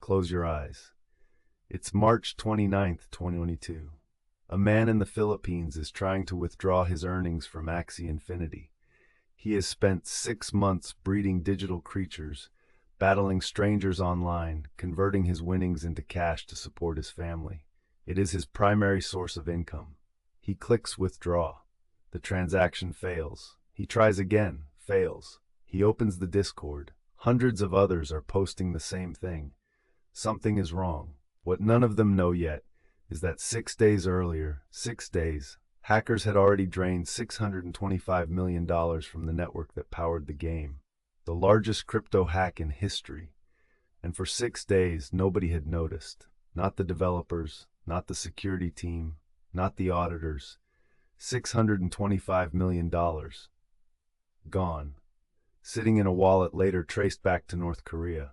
close your eyes. It's March 29th, 2022. A man in the Philippines is trying to withdraw his earnings from Axie Infinity. He has spent 6 months breeding digital creatures, battling strangers online, converting his winnings into cash to support his family. It is his primary source of income. He clicks withdraw. The transaction fails. He tries again, fails. He opens the Discord. Hundreds of others are posting the same thing. Something is wrong. What none of them know yet is that 6 days earlier, 6 days, hackers had already drained $625 million from the network that powered the game, the largest crypto hack in history. And for 6 days, nobody had noticed. Not the developers, not the security team, not the auditors. $625 million. Gone. Sitting in a wallet later traced back to North Korea.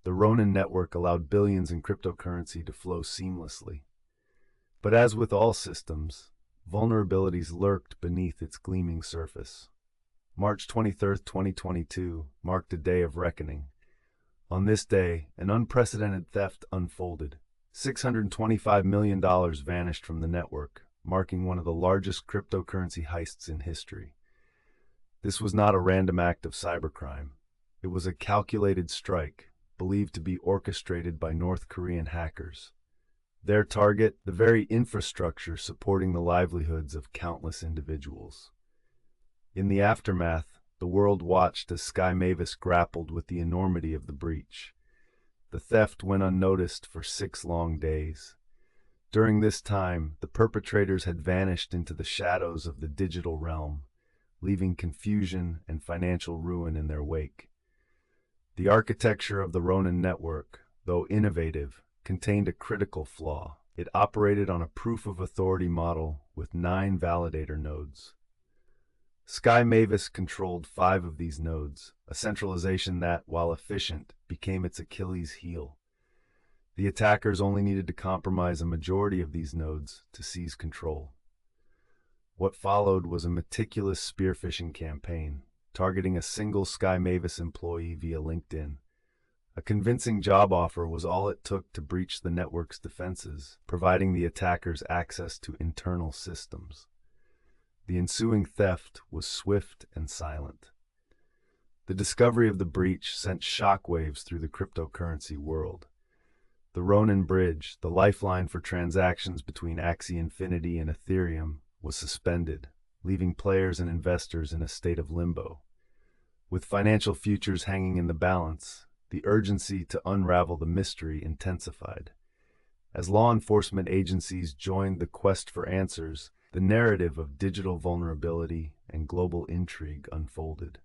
The Ronin network allowed billions in cryptocurrency to flow seamlessly. But as with all systems, vulnerabilities lurked beneath its gleaming surface. March 23, 2022 marked a day of reckoning. On this day, an unprecedented theft unfolded. $625 million vanished from the network, marking one of the largest cryptocurrency heists in history. This was not a random act of cybercrime. It was a calculated strike, believed to be orchestrated by North Korean hackers. Their target, the very infrastructure supporting the livelihoods of countless individuals. In the aftermath, the world watched as Sky Mavis grappled with the enormity of the breach. The theft went unnoticed for 6 long days. During this time, the perpetrators had vanished into the shadows of the digital realm, leaving confusion and financial ruin in their wake. The architecture of the Ronin network, though innovative, contained a critical flaw. It operated on a proof-of-authority model with 9 validator nodes. Sky Mavis controlled 5 of these nodes, a centralization that, while efficient, became its Achilles heel. The attackers only needed to compromise a majority of these nodes to seize control. What followed was a meticulous spear-phishing campaign, targeting a single Sky Mavis employee via LinkedIn. A convincing job offer was all it took to breach the network's defenses, providing the attackers access to internal systems. The ensuing theft was swift and silent. The discovery of the breach sent shockwaves through the cryptocurrency world. The Ronin bridge, the lifeline for transactions between Axie Infinity and Ethereum, was suspended, leaving players and investors in a state of limbo. With financial futures hanging in the balance, the urgency to unravel the mystery intensified. As law enforcement agencies joined the quest for answers, the narrative of digital vulnerability and global intrigue unfolded.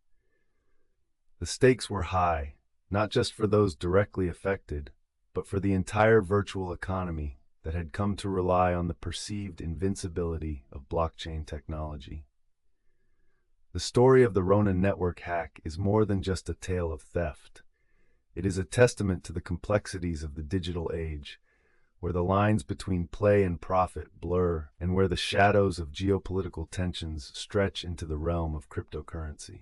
The stakes were high, not just for those directly affected, but for the entire virtual economy that had come to rely on the perceived invincibility of blockchain technology. The story of the Ronin network hack is more than just a tale of theft. It is a testament to the complexities of the digital age, where the lines between play and profit blur, and where the shadows of geopolitical tensions stretch into the realm of cryptocurrency.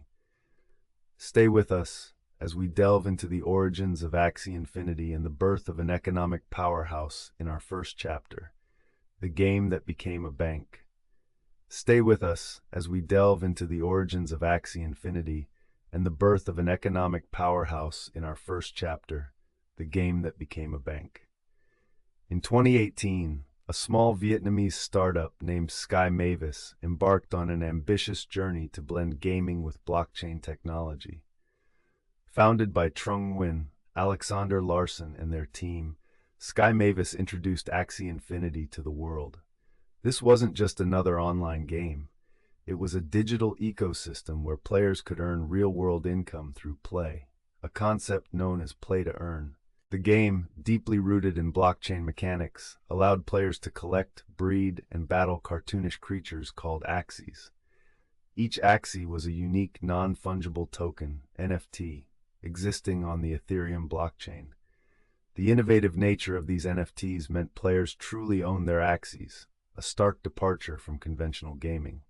Stay with us as we delve into the origins of Axie Infinity and the birth of an economic powerhouse in our first chapter, the game that became a bank. Stay with us as we delve into the origins of Axie Infinity and the birth of an economic powerhouse in our first chapter, the game that became a bank. In 2018, a small Vietnamese startup named Sky Mavis embarked on an ambitious journey to blend gaming with blockchain technology. Founded by Trung Nguyen, Alexander Larson, and their team, Sky Mavis introduced Axie Infinity to the world. This wasn't just another online game. It was a digital ecosystem where players could earn real-world income through play, a concept known as play-to-earn. The game, deeply rooted in blockchain mechanics, allowed players to collect, breed, and battle cartoonish creatures called Axies. Each Axie was a unique non-fungible token, NFT, existing on the Ethereum blockchain. The innovative nature of these NFTs meant players truly owned their Axies, a stark departure from conventional gaming.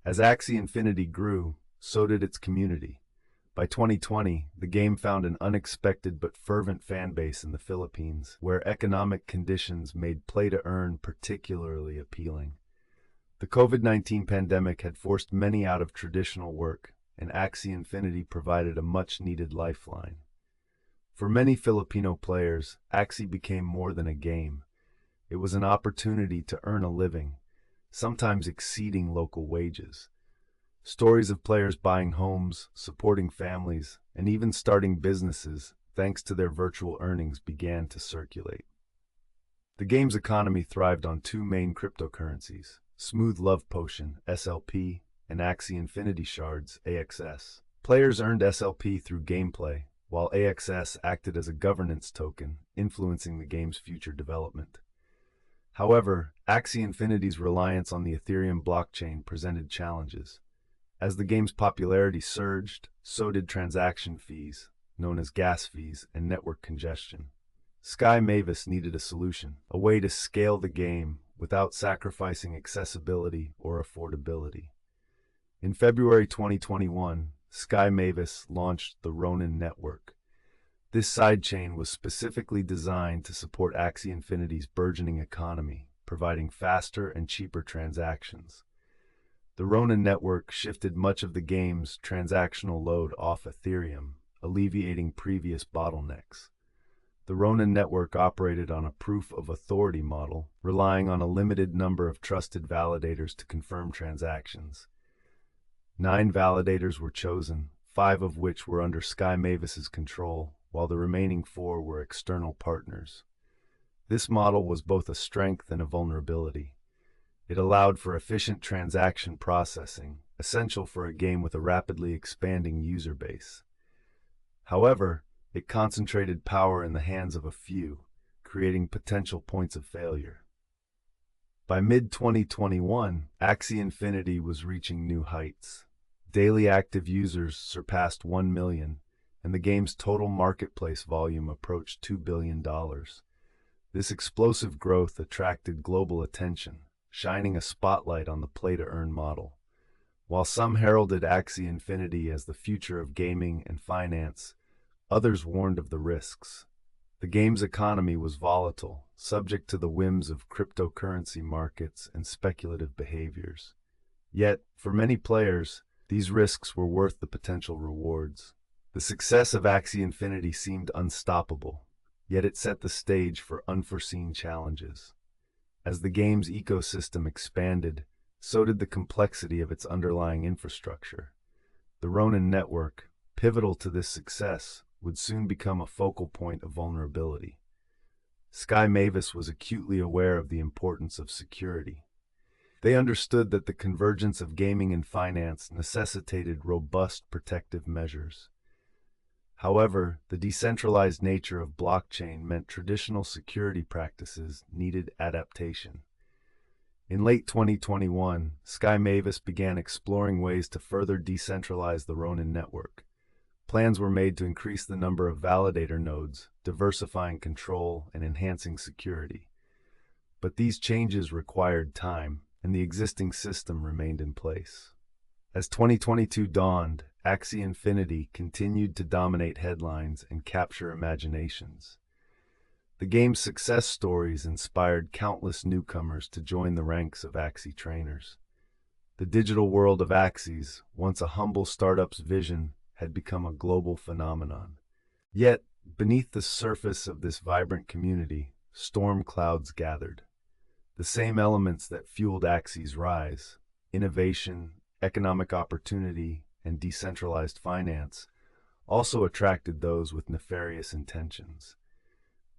As Axie Infinity grew, so did its community. By 2020, the game found an unexpected but fervent fan base in the Philippines, where economic conditions made play-to-earn particularly appealing. The COVID-19 pandemic had forced many out of traditional work, and Axie Infinity provided a much-needed lifeline. For many Filipino players, Axie became more than a game. It was an opportunity to earn a living, sometimes exceeding local wages. Stories of players buying homes, supporting families, and even starting businesses thanks to their virtual earnings began to circulate. The game's economy thrived on two main cryptocurrencies, Smooth Love Potion, SLP, and Axie Infinity Shards, AXS. Players earned SLP through gameplay, while AXS acted as a governance token, influencing the game's future development. However, Axie Infinity's reliance on the Ethereum blockchain presented challenges. As the game's popularity surged, so did transaction fees, known as gas fees, and network congestion. Sky Mavis needed a solution, a way to scale the game without sacrificing accessibility or affordability. In February 2021, Sky Mavis launched the Ronin Network. This sidechain was specifically designed to support Axie Infinity's burgeoning economy, providing faster and cheaper transactions. The Ronin network shifted much of the game's transactional load off Ethereum, alleviating previous bottlenecks. The Ronin network operated on a proof-of-authority model, relying on a limited number of trusted validators to confirm transactions. 9 validators were chosen, 5 of which were under Sky Mavis's control, while the remaining 4 were external partners. This model was both a strength and a vulnerability. It allowed for efficient transaction processing, essential for a game with a rapidly expanding user base. However, it concentrated power in the hands of a few, creating potential points of failure. By mid-2021, Axie Infinity was reaching new heights. Daily active users surpassed 1 million, and the game's total marketplace volume approached $2 billion. This explosive growth attracted global attention, shining a spotlight on the play-to-earn model. While some heralded Axie Infinity as the future of gaming and finance, others warned of the risks. The game's economy was volatile, subject to the whims of cryptocurrency markets and speculative behaviors. Yet, for many players, these risks were worth the potential rewards. The success of Axie Infinity seemed unstoppable, yet it set the stage for unforeseen challenges. As the game's ecosystem expanded, so did the complexity of its underlying infrastructure. The Ronin network, pivotal to this success, would soon become a focal point of vulnerability. Sky Mavis was acutely aware of the importance of security. They understood that the convergence of gaming and finance necessitated robust protective measures. However, the decentralized nature of blockchain meant traditional security practices needed adaptation. In late 2021, Sky Mavis began exploring ways to further decentralize the Ronin network. Plans were made to increase the number of validator nodes, diversifying control and enhancing security. But these changes required time, and the existing system remained in place. As 2022 dawned, Axie Infinity continued to dominate headlines and capture imaginations. The game's success stories inspired countless newcomers to join the ranks of Axie trainers. The digital world of Axies, once a humble startup's vision, had become a global phenomenon. Yet, beneath the surface of this vibrant community, storm clouds gathered. The same elements that fueled Axie's rise, innovation, economic opportunity, and decentralized finance, also attracted those with nefarious intentions.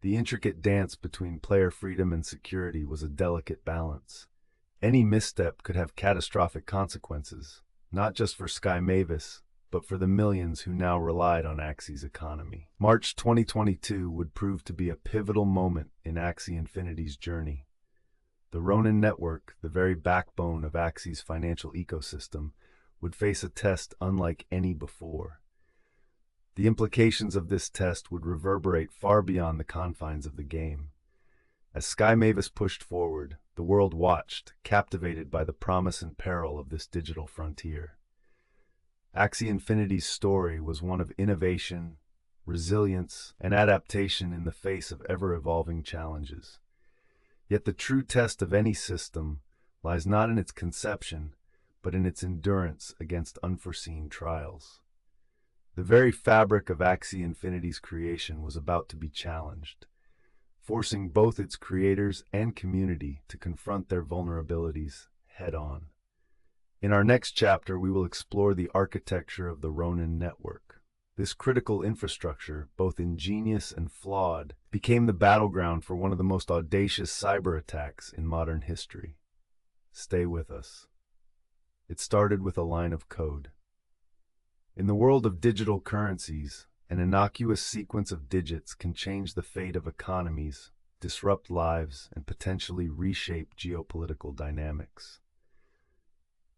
The intricate dance between player freedom and security was a delicate balance. Any misstep could have catastrophic consequences, not just for Sky Mavis, but for the millions who now relied on Axie's economy. March 2022 would prove to be a pivotal moment in Axie Infinity's journey. The Ronin network, the very backbone of Axie's financial ecosystem, would face a test unlike any before. The implications of this test would reverberate far beyond the confines of the game. As Sky Mavis pushed forward, the world watched, captivated by the promise and peril of this digital frontier. Axie Infinity's story was one of innovation, resilience, and adaptation in the face of ever-evolving challenges. Yet the true test of any system lies not in its conception, but in its endurance against unforeseen trials. The very fabric of Axie Infinity's creation was about to be challenged, forcing both its creators and community to confront their vulnerabilities head-on. In our next chapter, we will explore the architecture of the Ronin network. This critical infrastructure, both ingenious and flawed, became the battleground for one of the most audacious cyber attacks in modern history. Stay with us. It started with a line of code. In the world of digital currencies, an innocuous sequence of digits can change the fate of economies, disrupt lives, and potentially reshape geopolitical dynamics.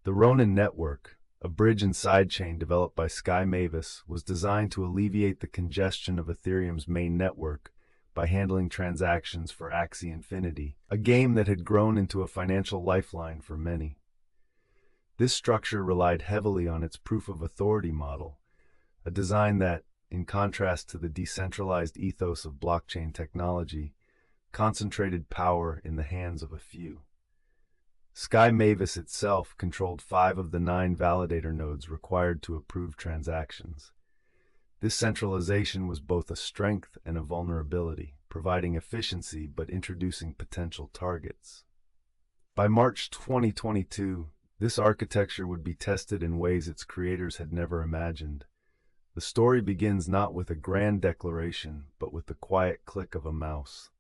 The Ronin network, a bridge and sidechain developed by Sky Mavis, was designed to alleviate the congestion of Ethereum's main network by handling transactions for Axie Infinity, a game that had grown into a financial lifeline for many. This structure relied heavily on its proof-of-authority model, a design that, in contrast to the decentralized ethos of blockchain technology, concentrated power in the hands of a few. Sky Mavis itself controlled 5 of the 9 validator nodes required to approve transactions. This centralization was both a strength and a vulnerability, providing efficiency but introducing potential targets. By March 2022, this architecture would be tested in ways its creators had never imagined. The story begins not with a grand declaration, but with the quiet click of a mouse.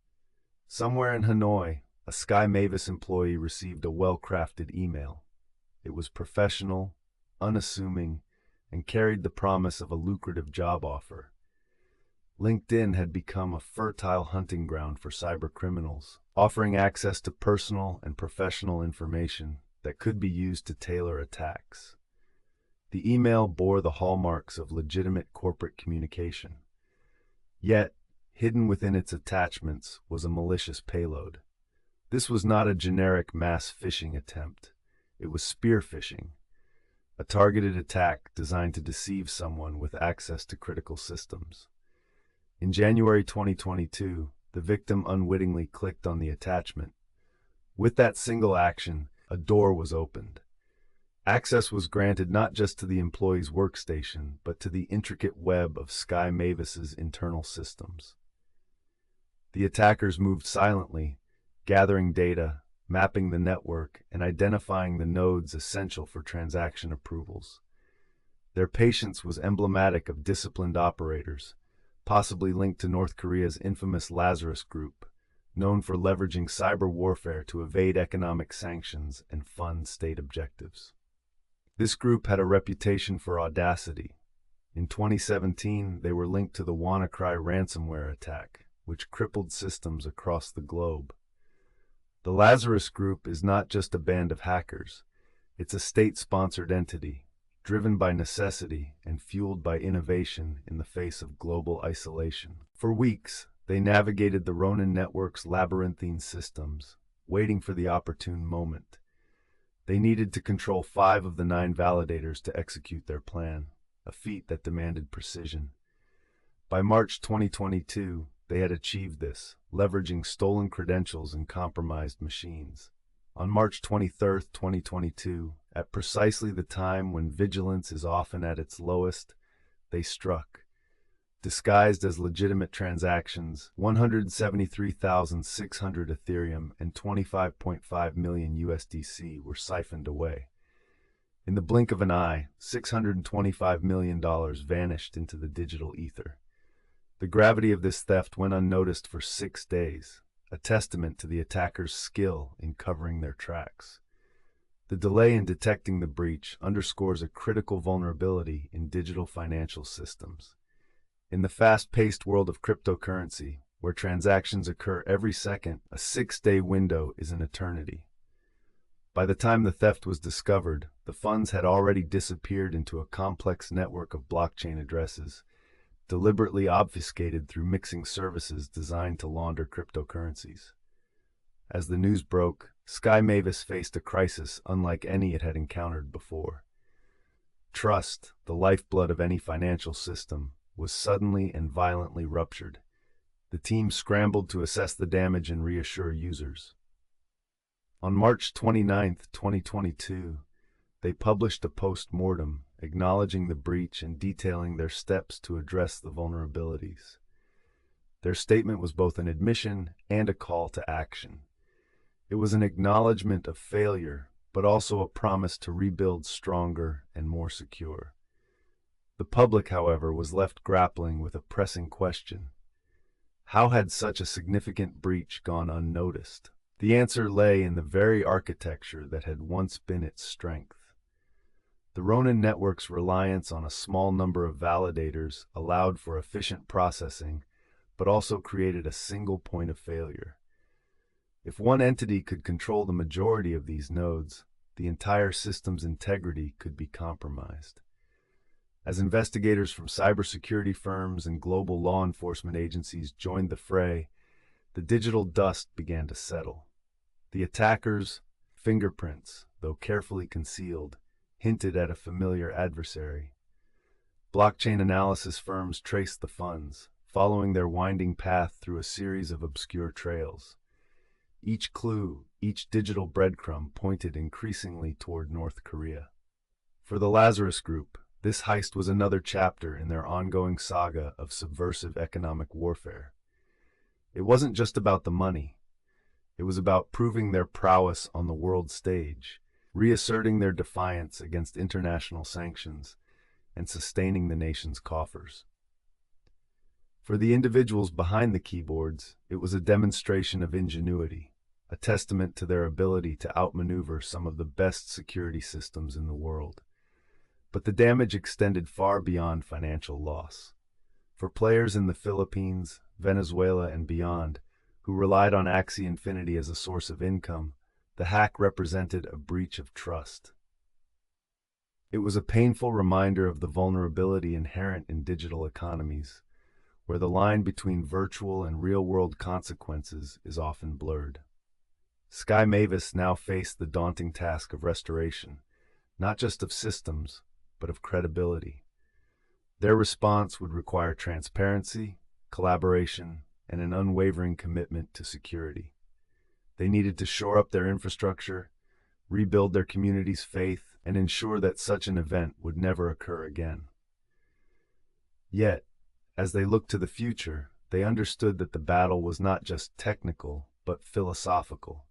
Somewhere in Hanoi, a Sky Mavis employee received a well-crafted email. It was professional, unassuming, and carried the promise of a lucrative job offer. LinkedIn had become a fertile hunting ground for cybercriminals, offering access to personal and professional information that could be used to tailor attacks. The email bore the hallmarks of legitimate corporate communication. Yet, hidden within its attachments was a malicious payload. This was not a generic mass phishing attempt. It was spear phishing, a targeted attack designed to deceive someone with access to critical systems. In January 2022, the victim unwittingly clicked on the attachment. With that single action, a door was opened. Access was granted not just to the employee's workstation, but to the intricate web of Sky Mavis's internal systems. The attackers moved silently, gathering data, mapping the network, and identifying the nodes essential for transaction approvals. Their patience was emblematic of disciplined operators, possibly linked to North Korea's infamous Lazarus Group, known for leveraging cyber warfare to evade economic sanctions and fund state objectives. This group had a reputation for audacity. In 2017, they were linked to the WannaCry ransomware attack, which crippled systems across the globe. The Lazarus Group is not just a band of hackers. It's a state-sponsored entity, driven by necessity and fueled by innovation in the face of global isolation. For weeks, they navigated the Ronin network's labyrinthine systems, waiting for the opportune moment. They needed to control 5 of the 9 validators to execute their plan, a feat that demanded precision. By March 2022, they had achieved this, leveraging stolen credentials and compromised machines. On March 23, 2022, at precisely the time when vigilance is often at its lowest, they struck. Disguised as legitimate transactions, 173,600 Ethereum and 25.5 million USDC were siphoned away. In the blink of an eye, $625 million vanished into the digital ether. The gravity of this theft went unnoticed for 6 days, a testament to the attackers' skill in covering their tracks. The delay in detecting the breach underscores a critical vulnerability in digital financial systems. In the fast-paced world of cryptocurrency, where transactions occur every second, a 6-day window is an eternity. By the time the theft was discovered, the funds had already disappeared into a complex network of blockchain addresses, deliberately obfuscated through mixing services designed to launder cryptocurrencies. As the news broke, Sky Mavis faced a crisis unlike any it had encountered before. Trust, the lifeblood of any financial system, was suddenly and violently ruptured. The team scrambled to assess the damage and reassure users. On March 29, 2022, they published a post-mortem acknowledging the breach and detailing their steps to address the vulnerabilities. Their statement was both an admission and a call to action. It was an acknowledgement of failure, but also a promise to rebuild stronger and more secure. The public, however, was left grappling with a pressing question. How had such a significant breach gone unnoticed? The answer lay in the very architecture that had once been its strength. The Ronin network's reliance on a small number of validators allowed for efficient processing, but also created a single point of failure. If one entity could control the majority of these nodes, the entire system's integrity could be compromised. As investigators from cybersecurity firms and global law enforcement agencies joined the fray, the digital dust began to settle. The attackers' fingerprints, though carefully concealed, hinted at a familiar adversary. Blockchain analysis firms traced the funds, following their winding path through a series of obscure trails. Each clue, each digital breadcrumb pointed increasingly toward North Korea. For the Lazarus Group, this heist was another chapter in their ongoing saga of subversive economic warfare. It wasn't just about the money. It was about proving their prowess on the world stage, reasserting their defiance against international sanctions, and sustaining the nation's coffers. For the individuals behind the keyboards, it was a demonstration of ingenuity, a testament to their ability to outmaneuver some of the best security systems in the world. But the damage extended far beyond financial loss. For players in the Philippines, Venezuela, and beyond, who relied on Axie Infinity as a source of income, the hack represented a breach of trust. It was a painful reminder of the vulnerability inherent in digital economies, where the line between virtual and real-world consequences is often blurred. Sky Mavis now faced the daunting task of restoration, not just of systems, but of credibility. Their response would require transparency, collaboration, and an unwavering commitment to security. They needed to shore up their infrastructure, rebuild their community's faith, and ensure that such an event would never occur again. Yet, as they looked to the future, they understood that the battle was not just technical, but philosophical.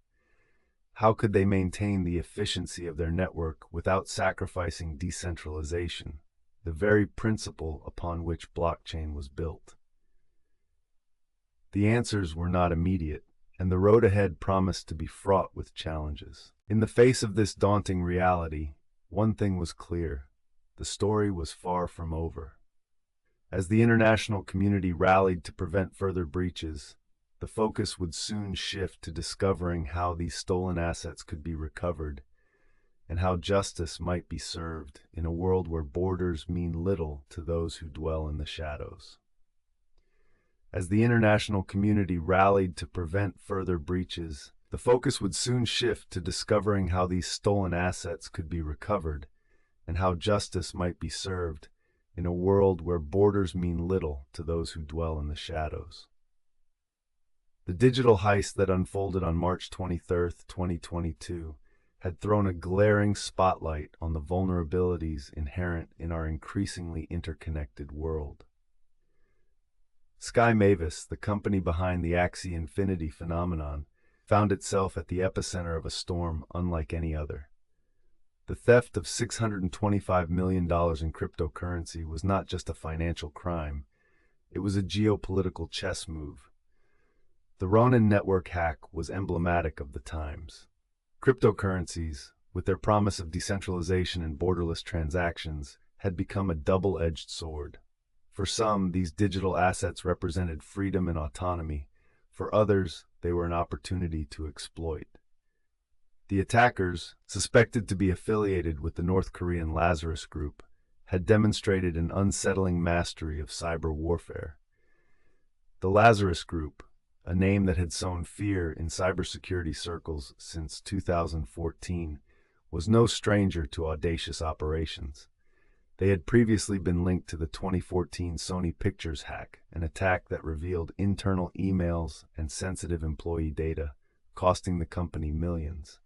How could they maintain the efficiency of their network without sacrificing decentralization, the very principle upon which blockchain was built? The answers were not immediate, and the road ahead promised to be fraught with challenges. In the face of this daunting reality, one thing was clear: the story was far from over. As the international community rallied to prevent further breaches, the focus would soon shift to discovering how these stolen assets could be recovered and how justice might be served in a world where borders mean little to those who dwell in the shadows. As the international community rallied to prevent further breaches, the focus would soon shift to discovering how these stolen assets could be recovered and how justice might be served in a world where borders mean little to those who dwell in the shadows. The digital heist that unfolded on March 23, 2022, had thrown a glaring spotlight on the vulnerabilities inherent in our increasingly interconnected world. Sky Mavis, the company behind the Axie Infinity phenomenon, found itself at the epicenter of a storm unlike any other. The theft of $625 million in cryptocurrency was not just a financial crime, it was a geopolitical chess move. The Ronin network hack was emblematic of the times. Cryptocurrencies, with their promise of decentralization and borderless transactions, had become a double-edged sword. For some, these digital assets represented freedom and autonomy. For others, they were an opportunity to exploit. The attackers, suspected to be affiliated with the North Korean Lazarus Group, had demonstrated an unsettling mastery of cyber warfare. The Lazarus Group, a name that had sown fear in cybersecurity circles since 2014, was no stranger to audacious operations. They had previously been linked to the 2014 Sony Pictures hack, an attack that revealed internal emails and sensitive employee data, costing the company millions.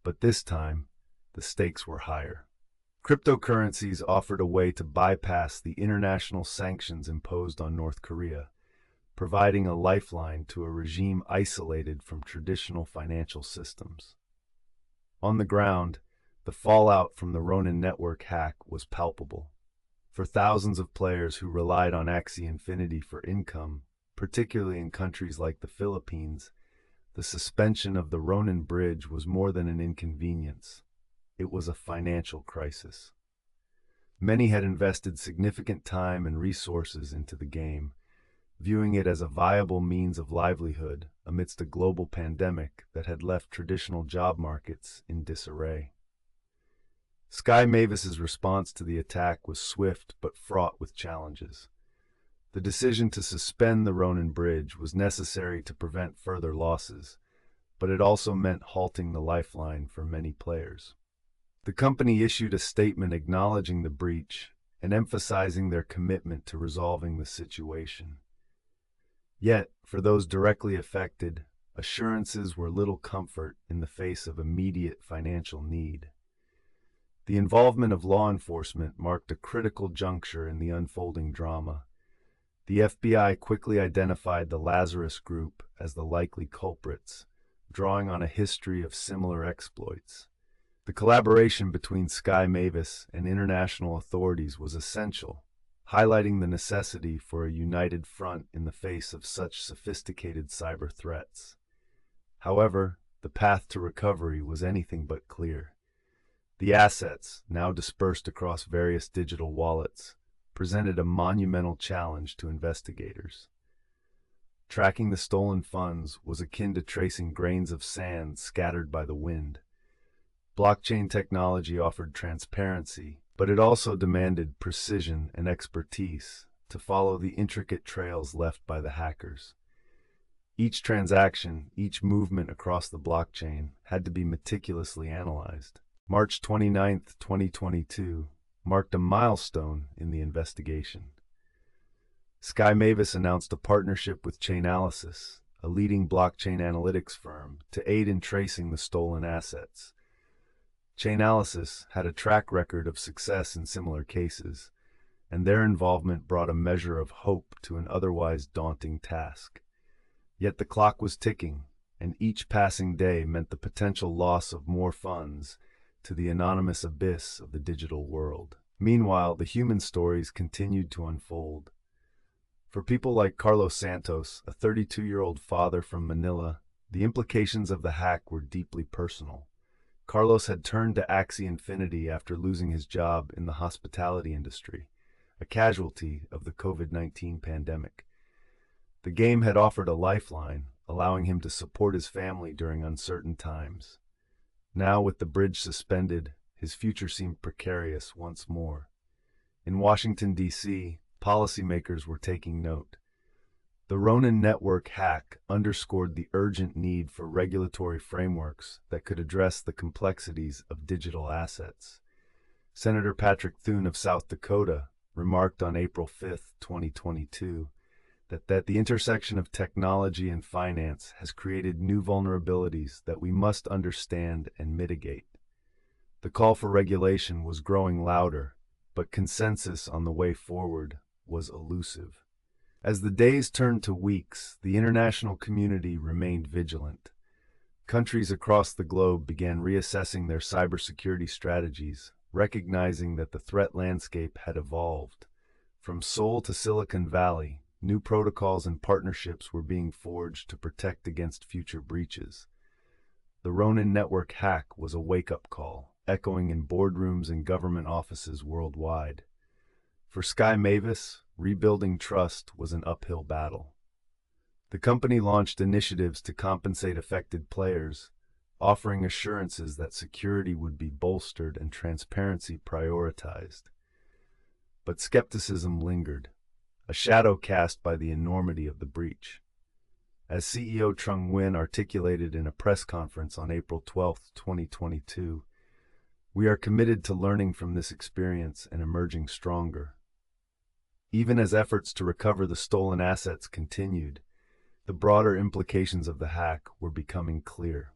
But this time, the stakes were higher. Cryptocurrencies offered a way to bypass the international sanctions imposed on North Korea, providing a lifeline to a regime isolated from traditional financial systems. On the ground, the fallout from the Ronin network hack was palpable. For thousands of players who relied on Axie Infinity for income, particularly in countries like the Philippines, the suspension of the Ronin bridge was more than an inconvenience. It was a financial crisis. Many had invested significant time and resources into the game, viewing it as a viable means of livelihood amidst a global pandemic that had left traditional job markets in disarray. Sky Mavis's response to the attack was swift but fraught with challenges. The decision to suspend the Ronin bridge was necessary to prevent further losses, but it also meant halting the lifeline for many players. The company issued a statement acknowledging the breach and emphasizing their commitment to resolving the situation. Yet, for those directly affected, assurances were little comfort in the face of immediate financial need. The involvement of law enforcement marked a critical juncture in the unfolding drama. The FBI quickly identified the Lazarus Group as the likely culprits, drawing on a history of similar exploits. The collaboration between Sky Mavis and international authorities was essential, highlighting the necessity for a united front in the face of such sophisticated cyber threats. However, the path to recovery was anything but clear. The assets, now dispersed across various digital wallets, presented a monumental challenge to investigators. Tracking the stolen funds was akin to tracing grains of sand scattered by the wind. Blockchain technology offered transparency, but it also demanded precision and expertise to follow the intricate trails left by the hackers. Each transaction, each movement across the blockchain had to be meticulously analyzed. March 29, 2022, marked a milestone in the investigation. Sky Mavis announced a partnership with Chainalysis, a leading blockchain analytics firm, to aid in tracing the stolen assets. Chainalysis had a track record of success in similar cases, and their involvement brought a measure of hope to an otherwise daunting task. Yet the clock was ticking, and each passing day meant the potential loss of more funds to the anonymous abyss of the digital world. Meanwhile, the human stories continued to unfold. For people like Carlos Santos, a 32-year-old father from Manila, the implications of the hack were deeply personal. Carlos had turned to Axie Infinity after losing his job in the hospitality industry, a casualty of the COVID-19 pandemic. The game had offered a lifeline, allowing him to support his family during uncertain times. Now, with the bridge suspended, his future seemed precarious once more. In Washington, D.C., policymakers were taking note. The Ronin network hack underscored the urgent need for regulatory frameworks that could address the complexities of digital assets. Senator Patrick Thune of South Dakota remarked on April 5, 2022, that the intersection of technology and finance has created new vulnerabilities that we must understand and mitigate. The call for regulation was growing louder, but consensus on the way forward was elusive. As the days turned to weeks, the international community remained vigilant. Countries across the globe began reassessing their cybersecurity strategies, recognizing that the threat landscape had evolved. From Seoul to Silicon Valley, new protocols and partnerships were being forged to protect against future breaches. The Ronin network hack was a wake-up call, echoing in boardrooms and government offices worldwide. For Sky Mavis, rebuilding trust was an uphill battle. The company launched initiatives to compensate affected players, offering assurances that security would be bolstered and transparency prioritized. But skepticism lingered, a shadow cast by the enormity of the breach. As CEO Trung Nguyen articulated in a press conference on April 12, 2022, We are committed to learning from this experience and emerging stronger. Even as efforts to recover the stolen assets continued, the broader implications of the hack were becoming clear.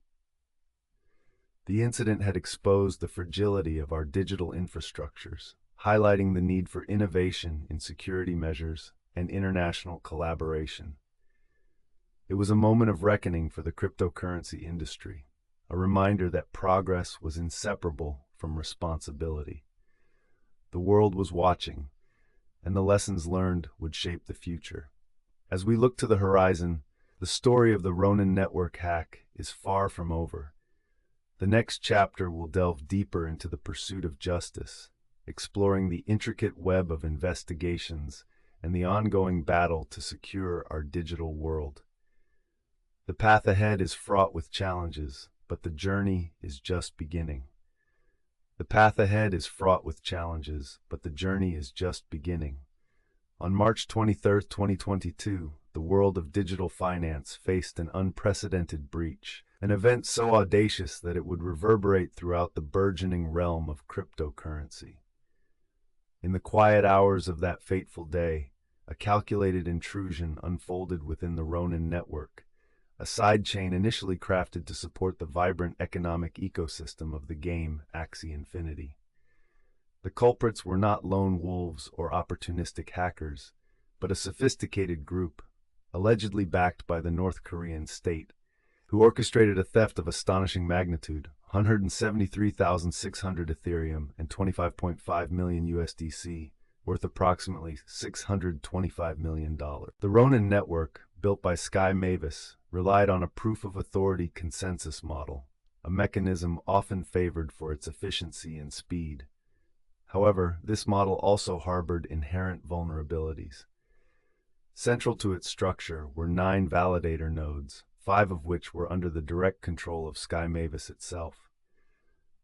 The incident had exposed the fragility of our digital infrastructures, highlighting the need for innovation in security measures and international collaboration. It was a moment of reckoning for the cryptocurrency industry, a reminder that progress was inseparable from responsibility. The world was watching, and the lessons learned would shape the future. As we look to the horizon, the story of the Ronin network hack is far from over. The next chapter will delve deeper into the pursuit of justice, exploring the intricate web of investigations and the ongoing battle to secure our digital world. The path ahead is fraught with challenges, but the journey is just beginning. The path ahead is fraught with challenges, but the journey is just beginning. On March 23, 2022, the world of digital finance faced an unprecedented breach, an event so audacious that it would reverberate throughout the burgeoning realm of cryptocurrency. In the quiet hours of that fateful day, a calculated intrusion unfolded within the Ronin network, a sidechain initially crafted to support the vibrant economic ecosystem of the game Axie Infinity. The culprits were not lone wolves or opportunistic hackers, but a sophisticated group, allegedly backed by the North Korean state, who orchestrated a theft of astonishing magnitude, 173,600 Ethereum and 25.5 million USDC, worth approximately $625 million. The Ronin network, built by Sky Mavis, relied on a proof-of-authority consensus model, a mechanism often favored for its efficiency and speed. However, this model also harbored inherent vulnerabilities. Central to its structure were 9 validator nodes, 5 of which were under the direct control of Sky Mavis itself.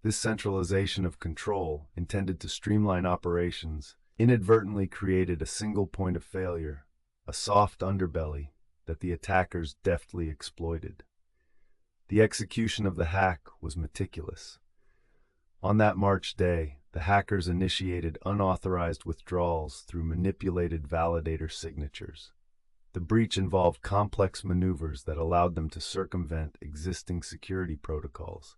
This centralization of control, intended to streamline operations, inadvertently created a single point of failure, a soft underbelly that the attackers deftly exploited. The execution of the hack was meticulous. On that March day, the hackers initiated unauthorized withdrawals through manipulated validator signatures. The breach involved complex maneuvers that allowed them to circumvent existing security protocols.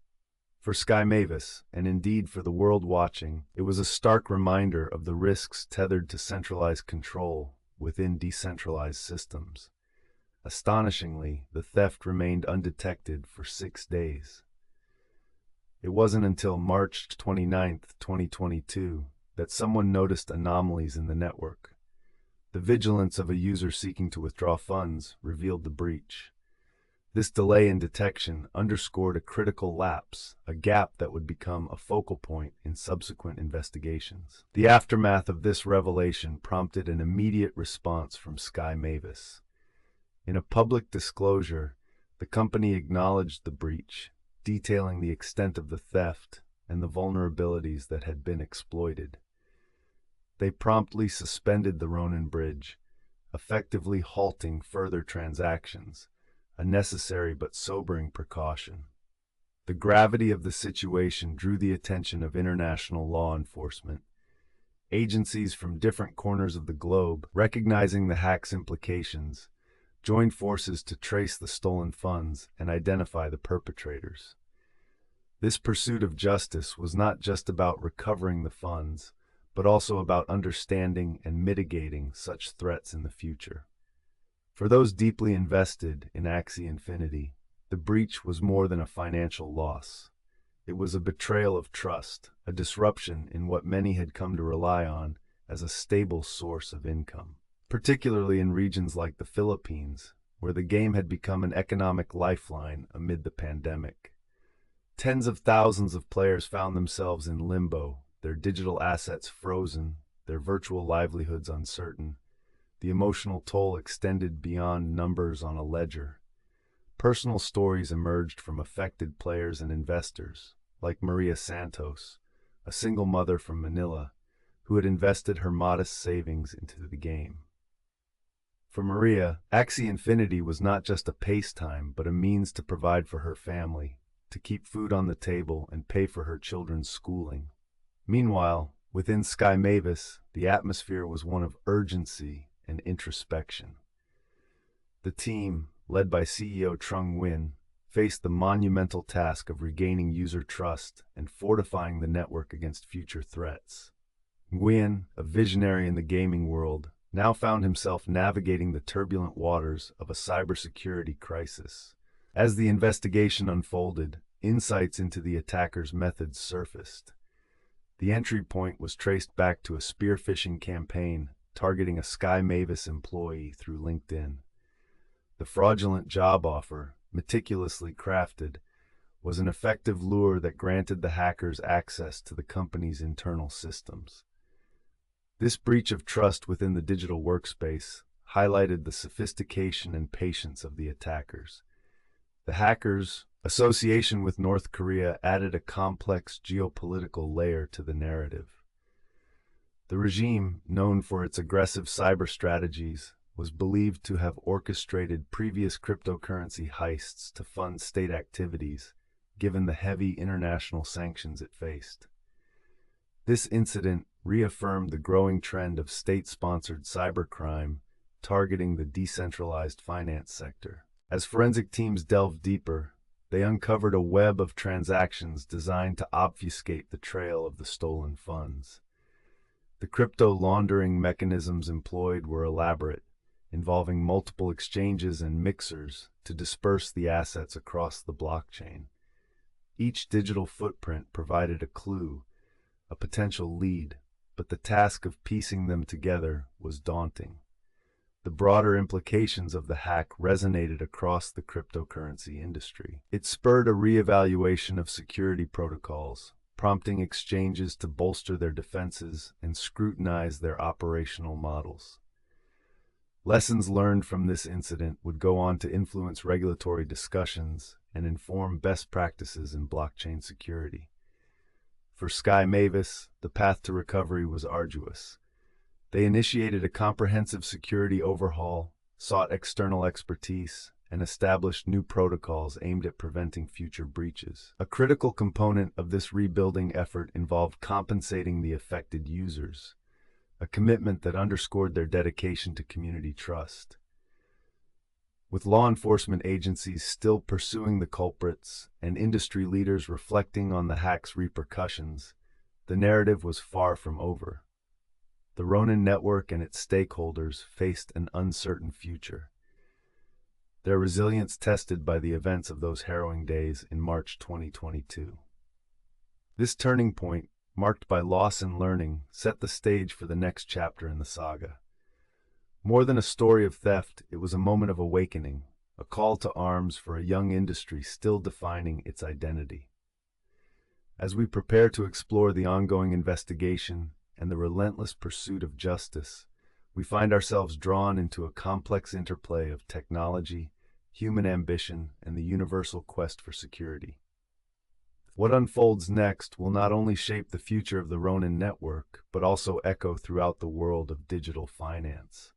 For Sky Mavis, and indeed for the world watching, it was a stark reminder of the risks tethered to centralized control within decentralized systems. Astonishingly, the theft remained undetected for 6 days. It wasn't until March 29, 2022, that someone noticed anomalies in the network. The vigilance of a user seeking to withdraw funds revealed the breach. This delay in detection underscored a critical lapse, a gap that would become a focal point in subsequent investigations. The aftermath of this revelation prompted an immediate response from Sky Mavis. In a public disclosure, the company acknowledged the breach, detailing the extent of the theft and the vulnerabilities that had been exploited. They promptly suspended the Ronin bridge, effectively halting further transactions, a necessary but sobering precaution. The gravity of the situation drew the attention of international law enforcement. Agencies from different corners of the globe, recognizing the hack's implications, joined forces to trace the stolen funds and identify the perpetrators. This pursuit of justice was not just about recovering the funds, but also about understanding and mitigating such threats in the future. For those deeply invested in Axie Infinity, the breach was more than a financial loss. It was a betrayal of trust, a disruption in what many had come to rely on as a stable source of income. Particularly in regions like the Philippines, where the game had become an economic lifeline amid the pandemic. Tens of thousands of players found themselves in limbo, their digital assets frozen, their virtual livelihoods uncertain. The emotional toll extended beyond numbers on a ledger. Personal stories emerged from affected players and investors, like Maria Santos, a single mother from Manila, who had invested her modest savings into the game. For Maria, Axie Infinity was not just a pastime, but a means to provide for her family, to keep food on the table and pay for her children's schooling. Meanwhile, within Sky Mavis, the atmosphere was one of urgency and introspection. The team, led by CEO Trung Nguyen, faced the monumental task of regaining user trust and fortifying the network against future threats. Nguyen, a visionary in the gaming world, now found himself navigating the turbulent waters of a cybersecurity crisis. As the investigation unfolded, insights into the attackers' methods surfaced. The entry point was traced back to a spear phishing campaign targeting a Sky Mavis employee through LinkedIn. The fraudulent job offer, meticulously crafted, was an effective lure that granted the hackers access to the company's internal systems. This breach of trust within the digital workspace highlighted the sophistication and patience of the attackers. The hackers' association with North Korea added a complex geopolitical layer to the narrative. The regime, known for its aggressive cyber strategies, was believed to have orchestrated previous cryptocurrency heists to fund state activities, given the heavy international sanctions it faced. This incident reaffirmed the growing trend of state-sponsored cybercrime targeting the decentralized finance sector. As forensic teams delved deeper, they uncovered a web of transactions designed to obfuscate the trail of the stolen funds. The crypto laundering mechanisms employed were elaborate, involving multiple exchanges and mixers to disperse the assets across the blockchain. Each digital footprint provided a clue, a potential lead, but the task of piecing them together was daunting. The broader implications of the hack resonated across the cryptocurrency industry. It spurred a reevaluation of security protocols, prompting exchanges to bolster their defenses and scrutinize their operational models. Lessons learned from this incident would go on to influence regulatory discussions and inform best practices in blockchain security. For Sky Mavis, the path to recovery was arduous. They initiated a comprehensive security overhaul, sought external expertise, and established new protocols aimed at preventing future breaches. A critical component of this rebuilding effort involved compensating the affected users, a commitment that underscored their dedication to community trust. With law enforcement agencies still pursuing the culprits and industry leaders reflecting on the hack's repercussions, the narrative was far from over. The Ronin network and its stakeholders faced an uncertain future, their resilience tested by the events of those harrowing days in March 2022. This turning point, marked by loss and learning, set the stage for the next chapter in the saga. More than a story of theft, it was a moment of awakening, a call to arms for a young industry still defining its identity. As we prepare to explore the ongoing investigation and the relentless pursuit of justice, we find ourselves drawn into a complex interplay of technology, human ambition, and the universal quest for security. What unfolds next will not only shape the future of the Ronin network, but also echo throughout the world of digital finance.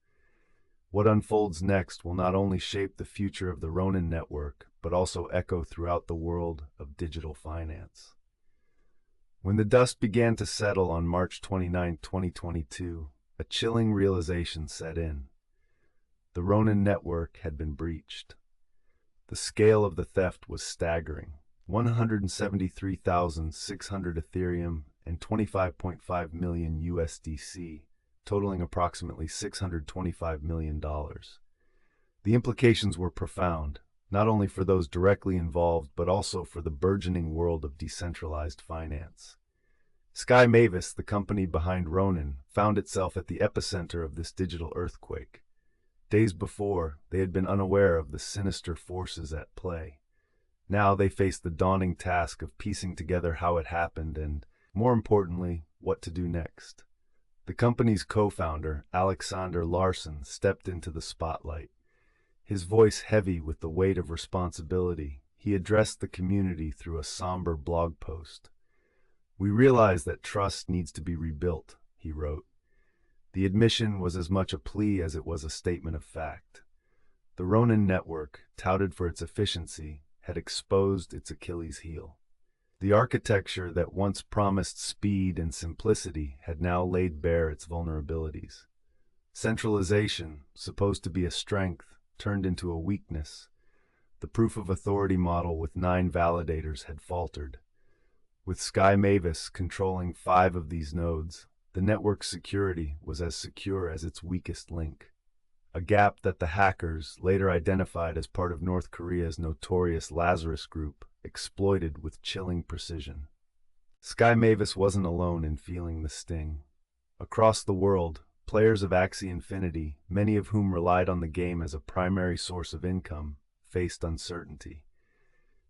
What unfolds next will not only shape the future of the Ronin network, but also echo throughout the world of digital finance. When the dust began to settle on March 29, 2022, a chilling realization set in. The Ronin network had been breached. The scale of the theft was staggering. 173,600 Ethereum and 25.5 million USDC, totaling approximately $625 million. The implications were profound, not only for those directly involved, but also for the burgeoning world of decentralized finance. Sky Mavis, the company behind Ronin, found itself at the epicenter of this digital earthquake. Days before, they had been unaware of the sinister forces at play. Now they faced the daunting task of piecing together how it happened and, more importantly, what to do next. The company's co-founder, Alexander Larsen, stepped into the spotlight. His voice heavy with the weight of responsibility, he addressed the community through a somber blog post. "We realize that trust needs to be rebuilt," he wrote. The admission was as much a plea as it was a statement of fact. The Ronin network, touted for its efficiency, had exposed its Achilles heel. The architecture that once promised speed and simplicity had now laid bare its vulnerabilities. Centralization, supposed to be a strength, turned into a weakness. The proof of authority model with 9 validators had faltered. With Sky Mavis controlling 5 of these nodes, the network's security was as secure as its weakest link. A gap that the hackers, later identified as part of North Korea's notorious Lazarus Group, exploited with chilling precision. Sky Mavis wasn't alone in feeling the sting. Across the world, players of Axie Infinity, many of whom relied on the game as a primary source of income, faced uncertainty.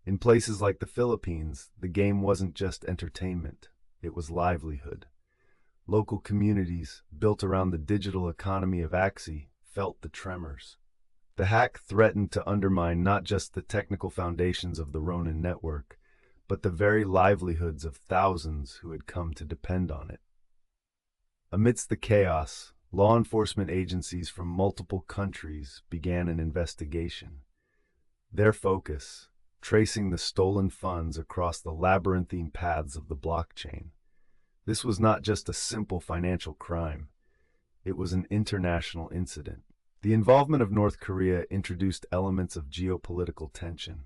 In places like the Philippines, the game wasn't just entertainment, it was livelihood. Local communities, built around the digital economy of Axie, felt the tremors. The hack threatened to undermine not just the technical foundations of the Ronin network, but the very livelihoods of thousands who had come to depend on it. Amidst the chaos, law enforcement agencies from multiple countries began an investigation. Their focus, tracing the stolen funds across the labyrinthine paths of the blockchain. This was not just a simple financial crime. It was an international incident. The involvement of North Korea introduced elements of geopolitical tension.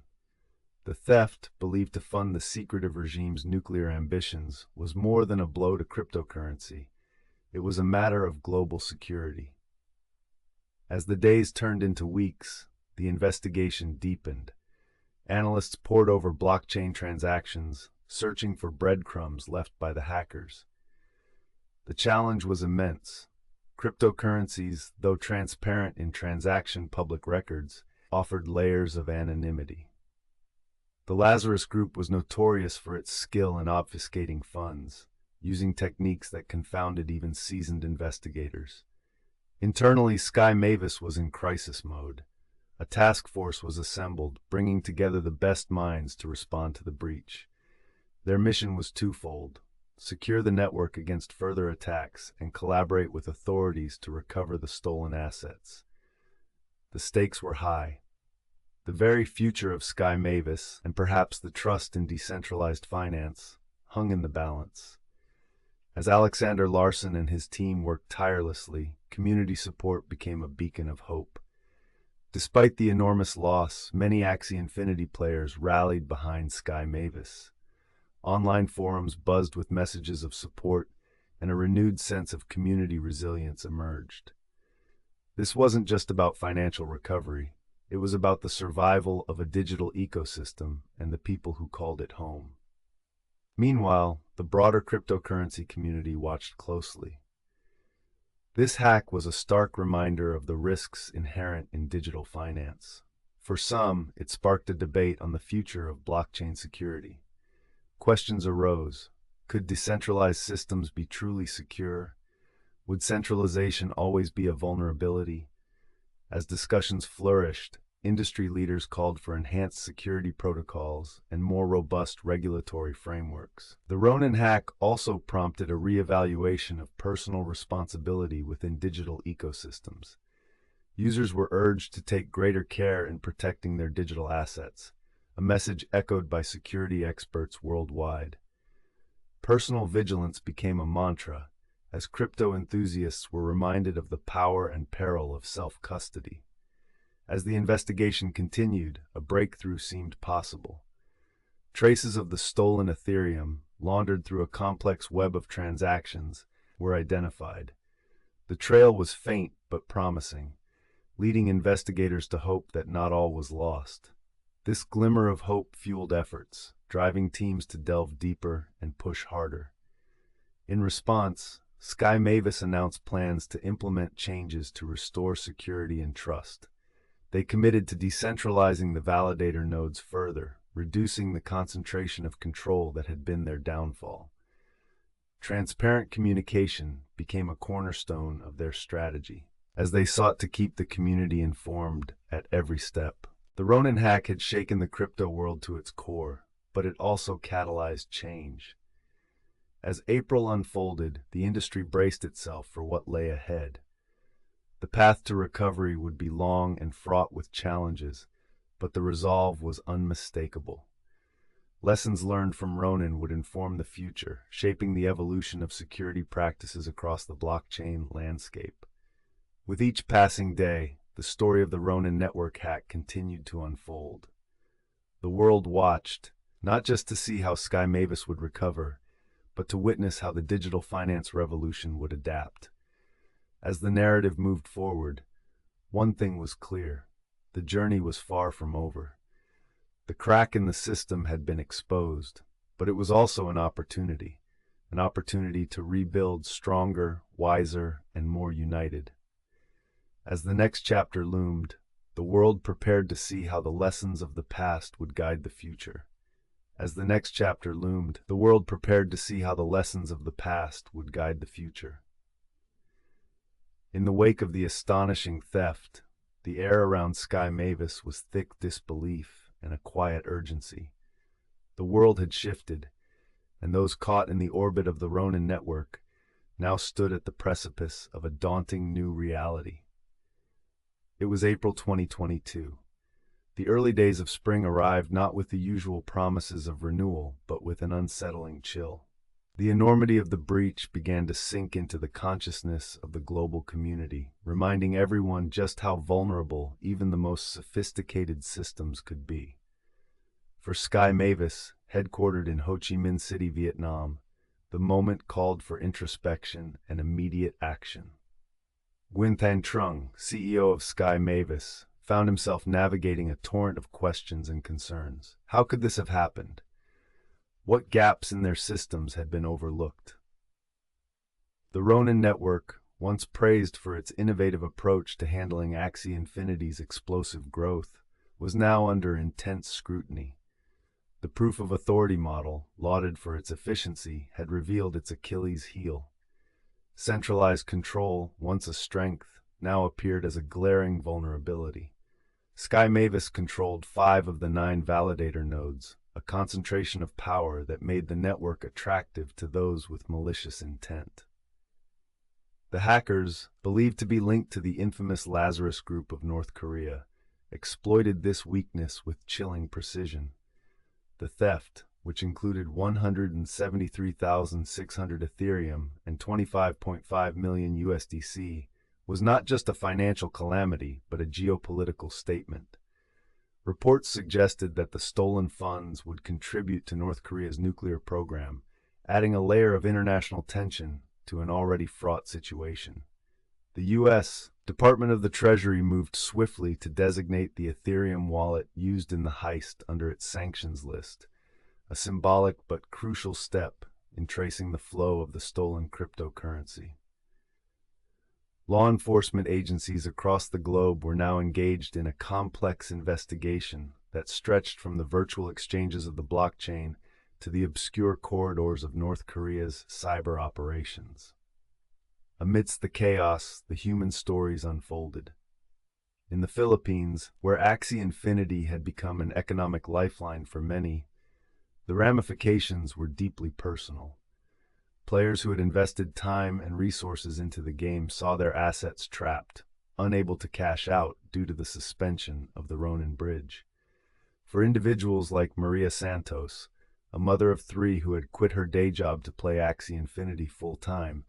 The theft, believed to fund the secretive regime's nuclear ambitions, was more than a blow to cryptocurrency. It was a matter of global security. As the days turned into weeks, the investigation deepened. Analysts pored over blockchain transactions, searching for breadcrumbs left by the hackers. The challenge was immense. Cryptocurrencies, though transparent in transaction public records, offered layers of anonymity. The Lazarus Group was notorious for its skill in obfuscating funds, using techniques that confounded even seasoned investigators. Internally, Sky Mavis was in crisis mode. A task force was assembled, bringing together the best minds to respond to the breach. Their mission was twofold: secure the network against further attacks and collaborate with authorities to recover the stolen assets. The stakes were high. The very future of Sky Mavis, and perhaps the trust in decentralized finance, hung in the balance. As Alexander Larson and his team worked tirelessly, community support became a beacon of hope. Despite the enormous loss, many Axie Infinity players rallied behind Sky Mavis. Online forums buzzed with messages of support, and a renewed sense of community resilience emerged. This wasn't just about financial recovery. It was about the survival of a digital ecosystem and the people who called it home. Meanwhile, the broader cryptocurrency community watched closely. This hack was a stark reminder of the risks inherent in digital finance. For some, it sparked a debate on the future of blockchain security. Questions arose. Could decentralized systems be truly secure? Would centralization always be a vulnerability? As discussions flourished, industry leaders called for enhanced security protocols and more robust regulatory frameworks. The Ronin hack also prompted a reevaluation of personal responsibility within digital ecosystems. Users were urged to take greater care in protecting their digital assets, a message echoed by security experts worldwide. Personal vigilance became a mantra, as crypto enthusiasts were reminded of the power and peril of self-custody. As the investigation continued, a breakthrough seemed possible. Traces of the stolen Ethereum, laundered through a complex web of transactions, were identified. The trail was faint but promising, leading investigators to hope that not all was lost. This glimmer of hope fueled efforts, driving teams to delve deeper and push harder. In response, Sky Mavis announced plans to implement changes to restore security and trust. They committed to decentralizing the validator nodes further, reducing the concentration of control that had been their downfall. Transparent communication became a cornerstone of their strategy, as they sought to keep the community informed at every step. The Ronin hack had shaken the crypto world to its core, but it also catalyzed change. As April unfolded, the industry braced itself for what lay ahead. The path to recovery would be long and fraught with challenges, but the resolve was unmistakable. Lessons learned from Ronin would inform the future, shaping the evolution of security practices across the blockchain landscape. With each passing day, the story of the Ronin network hack continued to unfold. The world watched, not just to see how Sky Mavis would recover, but to witness how the digital finance revolution would adapt. As the narrative moved forward, one thing was clear: the journey was far from over. The crack in the system had been exposed, but it was also an opportunity to rebuild stronger, wiser, and more united. As the next chapter loomed, the world prepared to see how the lessons of the past would guide the future. As the next chapter loomed, the world prepared to see how the lessons of the past would guide the future. In the wake of the astonishing theft, the air around Sky Mavis was thick disbelief and a quiet urgency. The world had shifted, and those caught in the orbit of the Ronin network now stood at the precipice of a daunting new reality. It was April 2022. The early days of spring arrived not with the usual promises of renewal, but with an unsettling chill. The enormity of the breach began to sink into the consciousness of the global community, reminding everyone just how vulnerable even the most sophisticated systems could be. For Sky Mavis, headquartered in Ho Chi Minh City, Vietnam, the moment called for introspection and immediate action. Nguyen Thanh Trung, CEO of Sky Mavis, found himself navigating a torrent of questions and concerns. How could this have happened? What gaps in their systems had been overlooked? The Ronin network, once praised for its innovative approach to handling Axie Infinity's explosive growth, was now under intense scrutiny. The proof of authority model, lauded for its efficiency, had revealed its Achilles heel. Centralized control, once a strength, now appeared as a glaring vulnerability. Sky Mavis controlled 5 of the 9 validator nodes, a concentration of power that made the network attractive to those with malicious intent. The hackers, believed to be linked to the infamous Lazarus Group of North Korea, exploited this weakness with chilling precision. The theft, which included 173,600 Ethereum and 25.5 million USDC, was not just a financial calamity, but a geopolitical statement. Reports suggested that the stolen funds would contribute to North Korea's nuclear program, adding a layer of international tension to an already fraught situation. The U.S. Department of the Treasury moved swiftly to designate the Ethereum wallet used in the heist under its sanctions list, a symbolic but crucial step in tracing the flow of the stolen cryptocurrency. Law enforcement agencies across the globe were now engaged in a complex investigation that stretched from the virtual exchanges of the blockchain to the obscure corridors of North Korea's cyber operations. Amidst the chaos, the human stories unfolded. In the Philippines, where Axie Infinity had become an economic lifeline for many, the ramifications were deeply personal. Players who had invested time and resources into the game saw their assets trapped, unable to cash out due to the suspension of the Ronin Bridge. For individuals like Maria Santos, a mother of 3 who had quit her day job to play Axie Infinity full-time,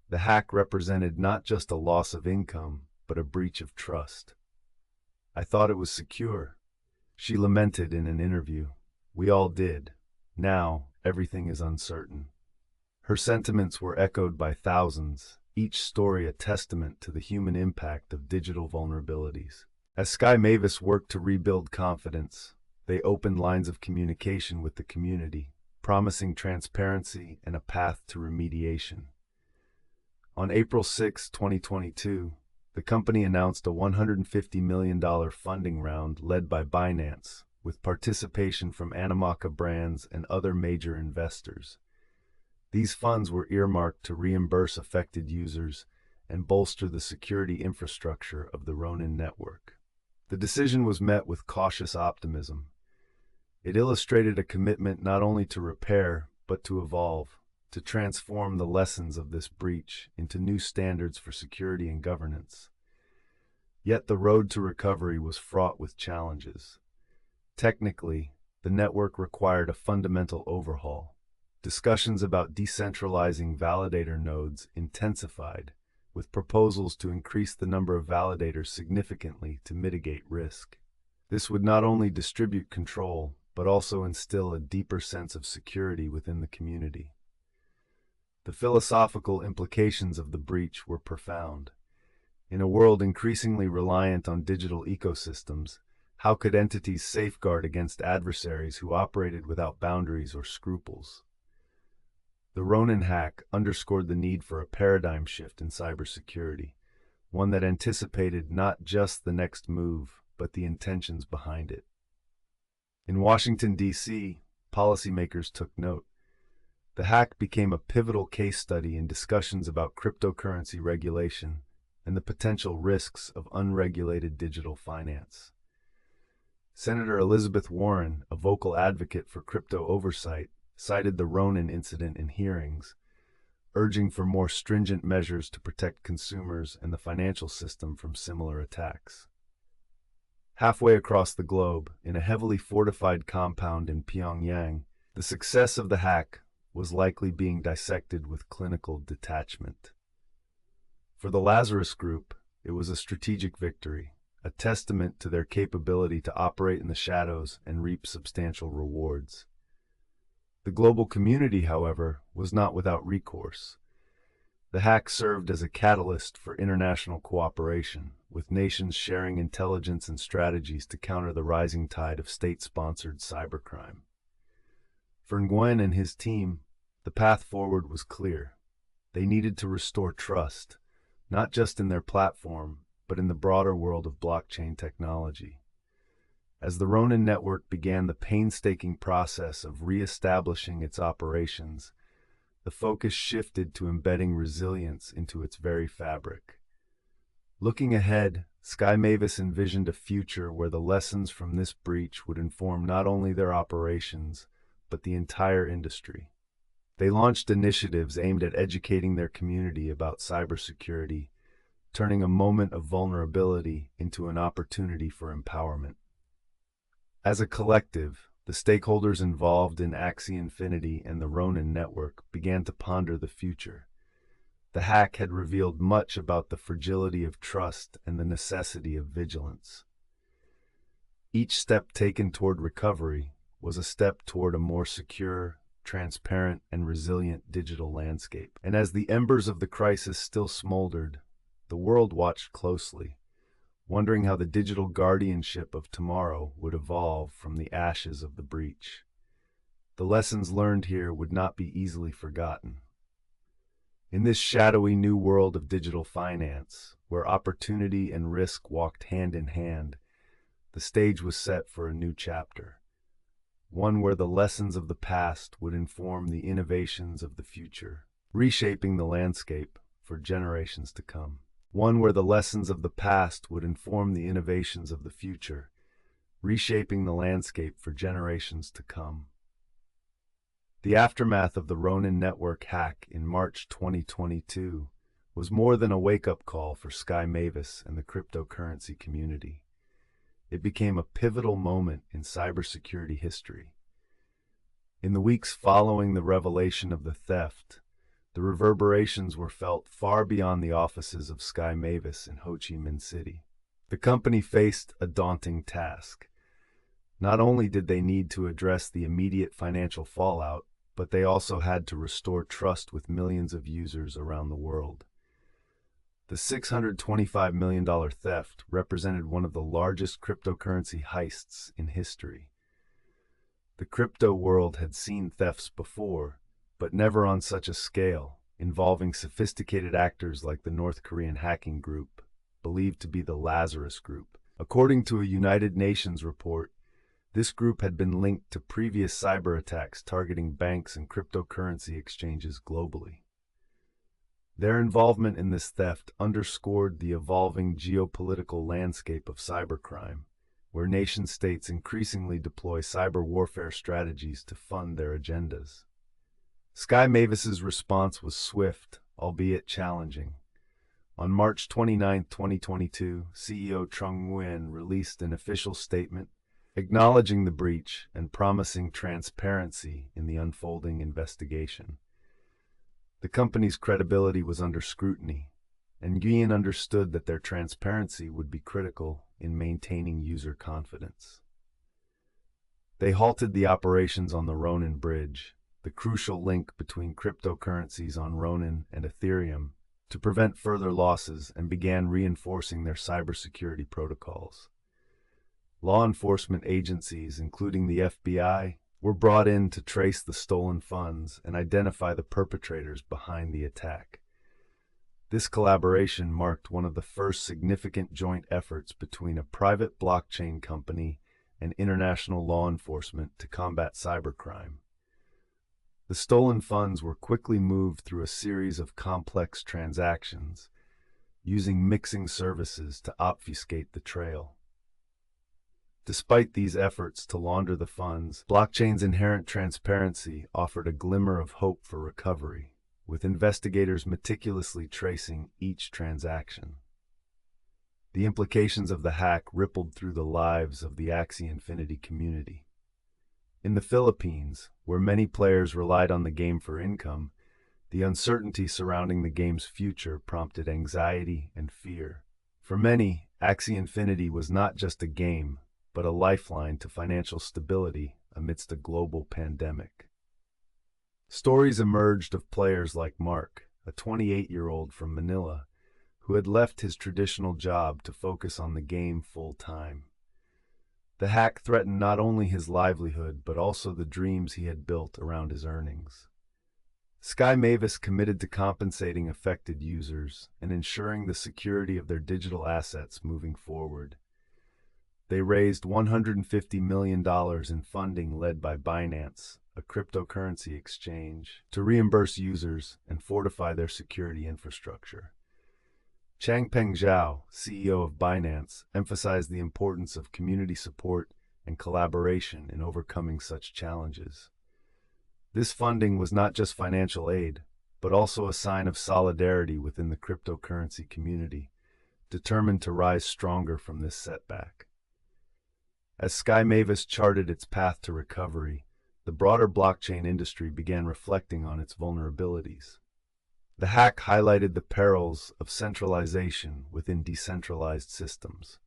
the hack represented not just a loss of income, but a breach of trust. "I thought it was secure," she lamented in an interview. "We all did. Now, everything is uncertain." Her sentiments were echoed by thousands, each story a testament to the human impact of digital vulnerabilities. As Sky Mavis worked to rebuild confidence, they opened lines of communication with the community, promising transparency and a path to remediation. On April 6, 2022, the company announced a $150 million funding round led by Binance, with participation from Animoca Brands and other major investors. These funds were earmarked to reimburse affected users and bolster the security infrastructure of the Ronin network. The decision was met with cautious optimism. It illustrated a commitment not only to repair, but to evolve, to transform the lessons of this breach into new standards for security and governance. Yet the road to recovery was fraught with challenges. Technically, the network required a fundamental overhaul. Discussions about decentralizing validator nodes intensified, with proposals to increase the number of validators significantly to mitigate risk. This would not only distribute control, but also instill a deeper sense of security within the community. The philosophical implications of the breach were profound. In a world increasingly reliant on digital ecosystems, how could entities safeguard against adversaries who operated without boundaries or scruples? The Ronin hack underscored the need for a paradigm shift in cybersecurity, one that anticipated not just the next move, but the intentions behind it. In Washington, D.C., policymakers took note. The hack became a pivotal case study in discussions about cryptocurrency regulation and the potential risks of unregulated digital finance. Senator Elizabeth Warren, a vocal advocate for crypto oversight, cited the Ronin incident in hearings, urging for more stringent measures to protect consumers and the financial system from similar attacks. Halfway across the globe, in a heavily fortified compound in Pyongyang, the success of the hack was likely being dissected with clinical detachment. For the Lazarus Group, it was a strategic victory, a testament to their capability to operate in the shadows and reap substantial rewards. The global community, however, was not without recourse. The hack served as a catalyst for international cooperation, with nations sharing intelligence and strategies to counter the rising tide of state-sponsored cybercrime. For Nguyen and his team, the path forward was clear. They needed to restore trust, not just in their platform, but in the broader world of blockchain technology. As the Ronin network began the painstaking process of re-establishing its operations, the focus shifted to embedding resilience into its very fabric. Looking ahead, Sky Mavis envisioned a future where the lessons from this breach would inform not only their operations, but the entire industry. They launched initiatives aimed at educating their community about cybersecurity, turning a moment of vulnerability into an opportunity for empowerment. As a collective, the stakeholders involved in Axie Infinity and the Ronin network began to ponder the future. The hack had revealed much about the fragility of trust and the necessity of vigilance. Each step taken toward recovery was a step toward a more secure, transparent, and resilient digital landscape. And as the embers of the crisis still smoldered, the world watched closely, wondering how the digital guardianship of tomorrow would evolve from the ashes of the breach. The lessons learned here would not be easily forgotten. In this shadowy new world of digital finance, where opportunity and risk walked hand in hand, the stage was set for a new chapter, one where the lessons of the past would inform the innovations of the future, reshaping the landscape for generations to come. One where the lessons of the past would inform the innovations of the future, reshaping the landscape for generations to come. The aftermath of the Ronin network hack in March 2022 was more than a wake-up call for Sky Mavis and the cryptocurrency community. It became a pivotal moment in cybersecurity history. In the weeks following the revelation of the theft, the reverberations were felt far beyond the offices of Sky Mavis in Ho Chi Minh City. The company faced a daunting task. Not only did they need to address the immediate financial fallout, but they also had to restore trust with millions of users around the world. The $625 million theft represented one of the largest cryptocurrency heists in history. The crypto world had seen thefts before, but never on such a scale, involving sophisticated actors like the North Korean hacking group, believed to be the Lazarus Group. According to a United Nations report, this group had been linked to previous cyber attacks targeting banks and cryptocurrency exchanges globally. Their involvement in this theft underscored the evolving geopolitical landscape of cybercrime, where nation-states increasingly deploy cyber warfare strategies to fund their agendas. Sky Mavis's response was swift, albeit challenging. On March 29, 2022, CEO Trung Nguyen released an official statement acknowledging the breach and promising transparency in the unfolding investigation. The company's credibility was under scrutiny, and Nguyen understood that their transparency would be critical in maintaining user confidence. They halted the operations on the Ronin bridge, the crucial link between cryptocurrencies on Ronin and Ethereum, to prevent further losses, and began reinforcing their cybersecurity protocols. Law enforcement agencies, including the FBI, were brought in to trace the stolen funds and identify the perpetrators behind the attack. This collaboration marked one of the first significant joint efforts between a private blockchain company and international law enforcement to combat cybercrime. The stolen funds were quickly moved through a series of complex transactions, using mixing services to obfuscate the trail. Despite these efforts to launder the funds, blockchain's inherent transparency offered a glimmer of hope for recovery, with investigators meticulously tracing each transaction. The implications of the hack rippled through the lives of the Axie Infinity community. In the Philippines, where many players relied on the game for income, the uncertainty surrounding the game's future prompted anxiety and fear. For many, Axie Infinity was not just a game, but a lifeline to financial stability amidst a global pandemic. Stories emerged of players like Mark, a 28-year-old from Manila, who had left his traditional job to focus on the game full-time. The hack threatened not only his livelihood, but also the dreams he had built around his earnings. Sky Mavis committed to compensating affected users and ensuring the security of their digital assets moving forward. They raised $150 million in funding led by Binance, a cryptocurrency exchange, to reimburse users and fortify their security infrastructure. Changpeng Zhao, CEO of Binance, emphasized the importance of community support and collaboration in overcoming such challenges. This funding was not just financial aid, but also a sign of solidarity within the cryptocurrency community, determined to rise stronger from this setback. As Sky Mavis charted its path to recovery, the broader blockchain industry began reflecting on its vulnerabilities. The hack highlighted the perils of centralization within decentralized systems.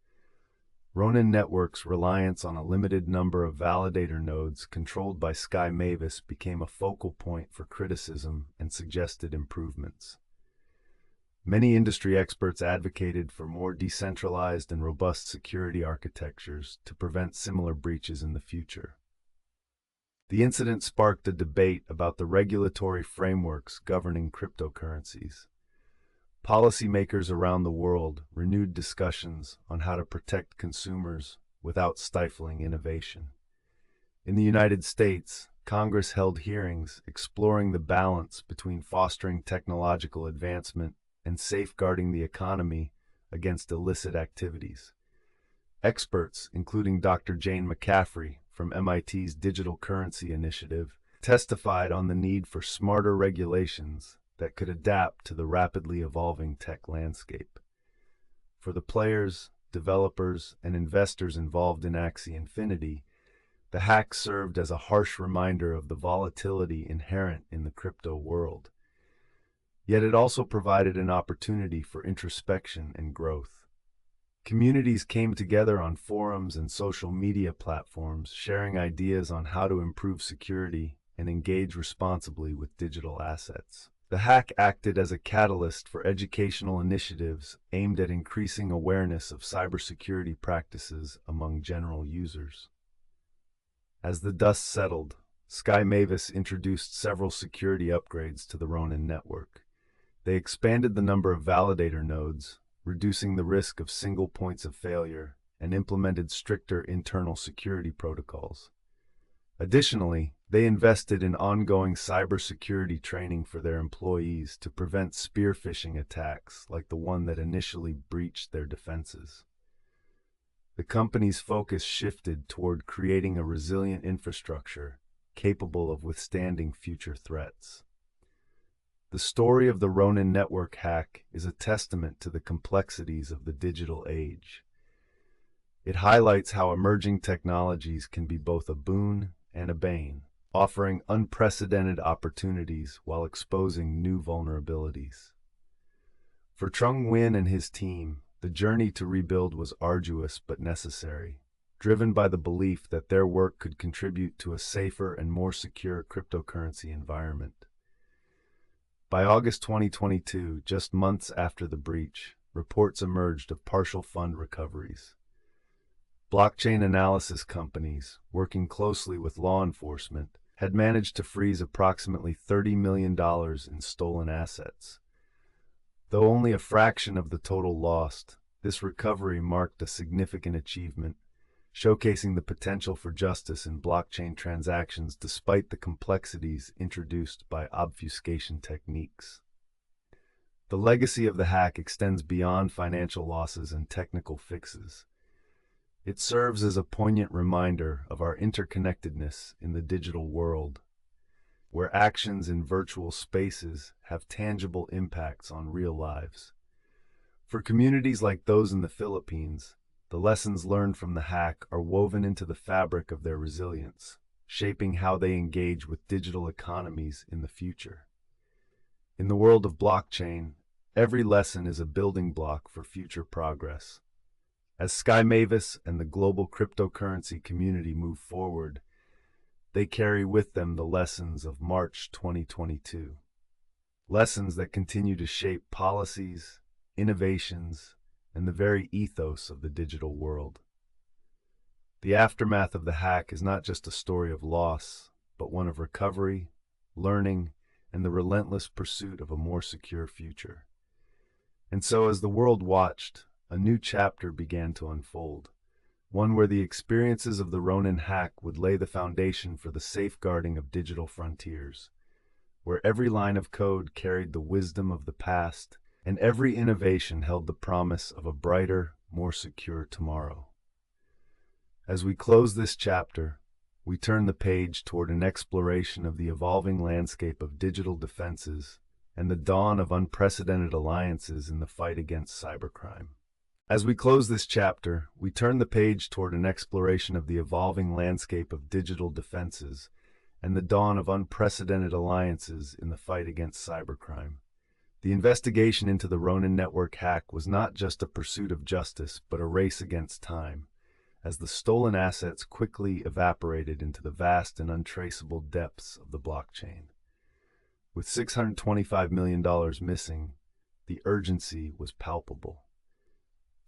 Ronin Network's reliance on a limited number of validator nodes controlled by Sky Mavis became a focal point for criticism and suggested improvements. Many industry experts advocated for more decentralized and robust security architectures to prevent similar breaches in the future. The incident sparked a debate about the regulatory frameworks governing cryptocurrencies. Policymakers around the world renewed discussions on how to protect consumers without stifling innovation. In the United States, Congress held hearings exploring the balance between fostering technological advancement and safeguarding the economy against illicit activities. Experts, including Dr. Jane McCaffrey from MIT's Digital Currency Initiative, testified on the need for smarter regulations that could adapt to the rapidly evolving tech landscape. For the players, developers, and investors involved in Axie Infinity, the hack served as a harsh reminder of the volatility inherent in the crypto world. Yet it also provided an opportunity for introspection and growth. Communities came together on forums and social media platforms, sharing ideas on how to improve security and engage responsibly with digital assets. The hack acted as a catalyst for educational initiatives aimed at increasing awareness of cybersecurity practices among general users. As the dust settled, Sky Mavis introduced several security upgrades to the Ronin network. They expanded the number of validator nodes, reducing the risk of single points of failure, and implemented stricter internal security protocols. Additionally, they invested in ongoing cybersecurity training for their employees to prevent spear phishing attacks like the one that initially breached their defenses. The company's focus shifted toward creating a resilient infrastructure capable of withstanding future threats. The story of the Ronin network hack is a testament to the complexities of the digital age. It highlights how emerging technologies can be both a boon and a bane, offering unprecedented opportunities while exposing new vulnerabilities. For Trung Nguyen and his team, the journey to rebuild was arduous but necessary, driven by the belief that their work could contribute to a safer and more secure cryptocurrency environment. By August 2022, just months after the breach, reports emerged of partial fund recoveries. Blockchain analysis companies, working closely with law enforcement, had managed to freeze approximately $30 million in stolen assets. Though only a fraction of the total lost, this recovery marked a significant achievement, showcasing the potential for justice in blockchain transactions despite the complexities introduced by obfuscation techniques. The legacy of the hack extends beyond financial losses and technical fixes. It serves as a poignant reminder of our interconnectedness in the digital world, where actions in virtual spaces have tangible impacts on real lives. For communities like those in the Philippines, the lessons learned from the hack are woven into the fabric of their resilience, shaping how they engage with digital economies in the future. In the world of blockchain, every lesson is a building block for future progress. As Sky Mavis and the global cryptocurrency community move forward, they carry with them the lessons of March 2022. Lessons that continue to shape policies, innovations, and the very ethos of the digital world. The aftermath of the hack is not just a story of loss, but one of recovery, learning, and the relentless pursuit of a more secure future. And so, as the world watched, a new chapter began to unfold. One where the experiences of the Ronin hack would lay the foundation for the safeguarding of digital frontiers, where every line of code carried the wisdom of the past, and every innovation held the promise of a brighter, more secure tomorrow. As we close this chapter, we turn the page toward an exploration of the evolving landscape of digital defenses and the dawn of unprecedented alliances in the fight against cybercrime. As we close this chapter, we turn the page toward an exploration of the evolving landscape of digital defenses and the dawn of unprecedented alliances in the fight against cybercrime. The investigation into the Ronin network hack was not just a pursuit of justice, but a race against time, as the stolen assets quickly evaporated into the vast and untraceable depths of the blockchain. With $625 million missing, the urgency was palpable.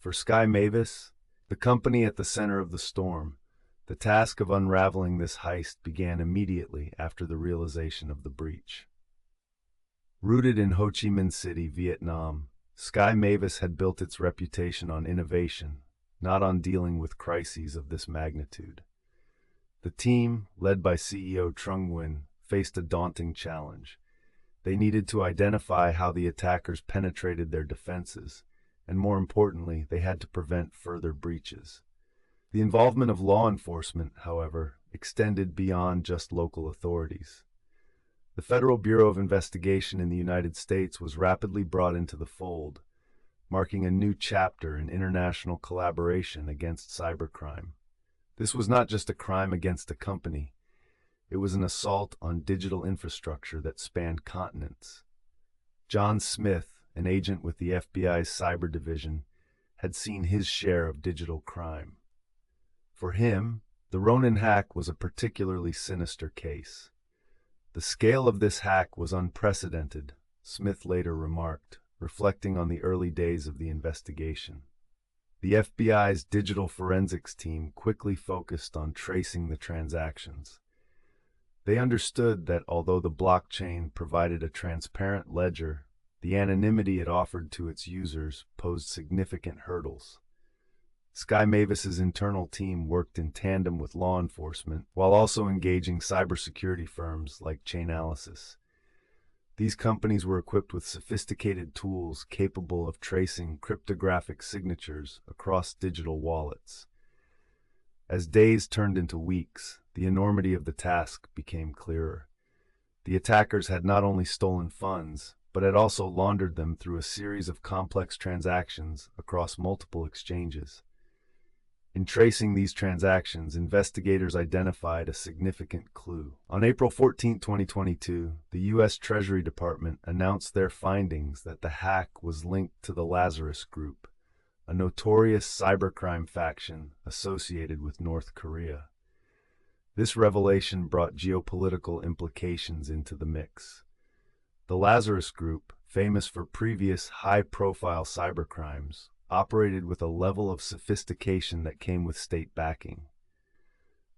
For Sky Mavis, the company at the center of the storm, the task of unraveling this heist began immediately after the realization of the breach. Rooted in Ho Chi Minh City, Vietnam, Sky Mavis had built its reputation on innovation, not on dealing with crises of this magnitude. The team, led by CEO Trung Nguyen, faced a daunting challenge. They needed to identify how the attackers penetrated their defenses, and more importantly, they had to prevent further breaches. The involvement of law enforcement, however, extended beyond just local authorities. The Federal Bureau of Investigation in the United States was rapidly brought into the fold, marking a new chapter in international collaboration against cybercrime. This was not just a crime against a company, it was an assault on digital infrastructure that spanned continents. John Smith, an agent with the FBI's Cyber Division, had seen his share of digital crime. For him, the Ronin hack was a particularly sinister case. The scale of this hack was unprecedented, Smith later remarked, reflecting on the early days of the investigation. The FBI's digital forensics team quickly focused on tracing the transactions. They understood that although the blockchain provided a transparent ledger, the anonymity it offered to its users posed significant hurdles. Sky Mavis's internal team worked in tandem with law enforcement while also engaging cybersecurity firms like Chainalysis. These companies were equipped with sophisticated tools capable of tracing cryptographic signatures across digital wallets. As days turned into weeks, the enormity of the task became clearer. The attackers had not only stolen funds, but had also laundered them through a series of complex transactions across multiple exchanges. In tracing these transactions, investigators identified a significant clue. On April 14, 2022, the U.S. Treasury Department announced their findings that the hack was linked to the Lazarus Group, a notorious cybercrime faction associated with North Korea. This revelation brought geopolitical implications into the mix. The Lazarus Group, famous for previous high-profile cybercrimes, operated with a level of sophistication that came with state backing.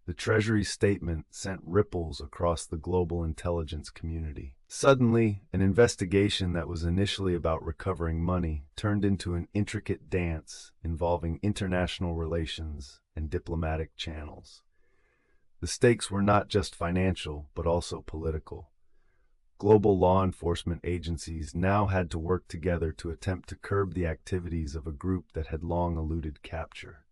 The Treasury's statement sent ripples across the global intelligence community. Suddenly, an investigation that was initially about recovering money turned into an intricate dance involving international relations and diplomatic channels. The stakes were not just financial, but also political. Global law enforcement agencies now had to work together to attempt to curb the activities of a group that had long eluded capture.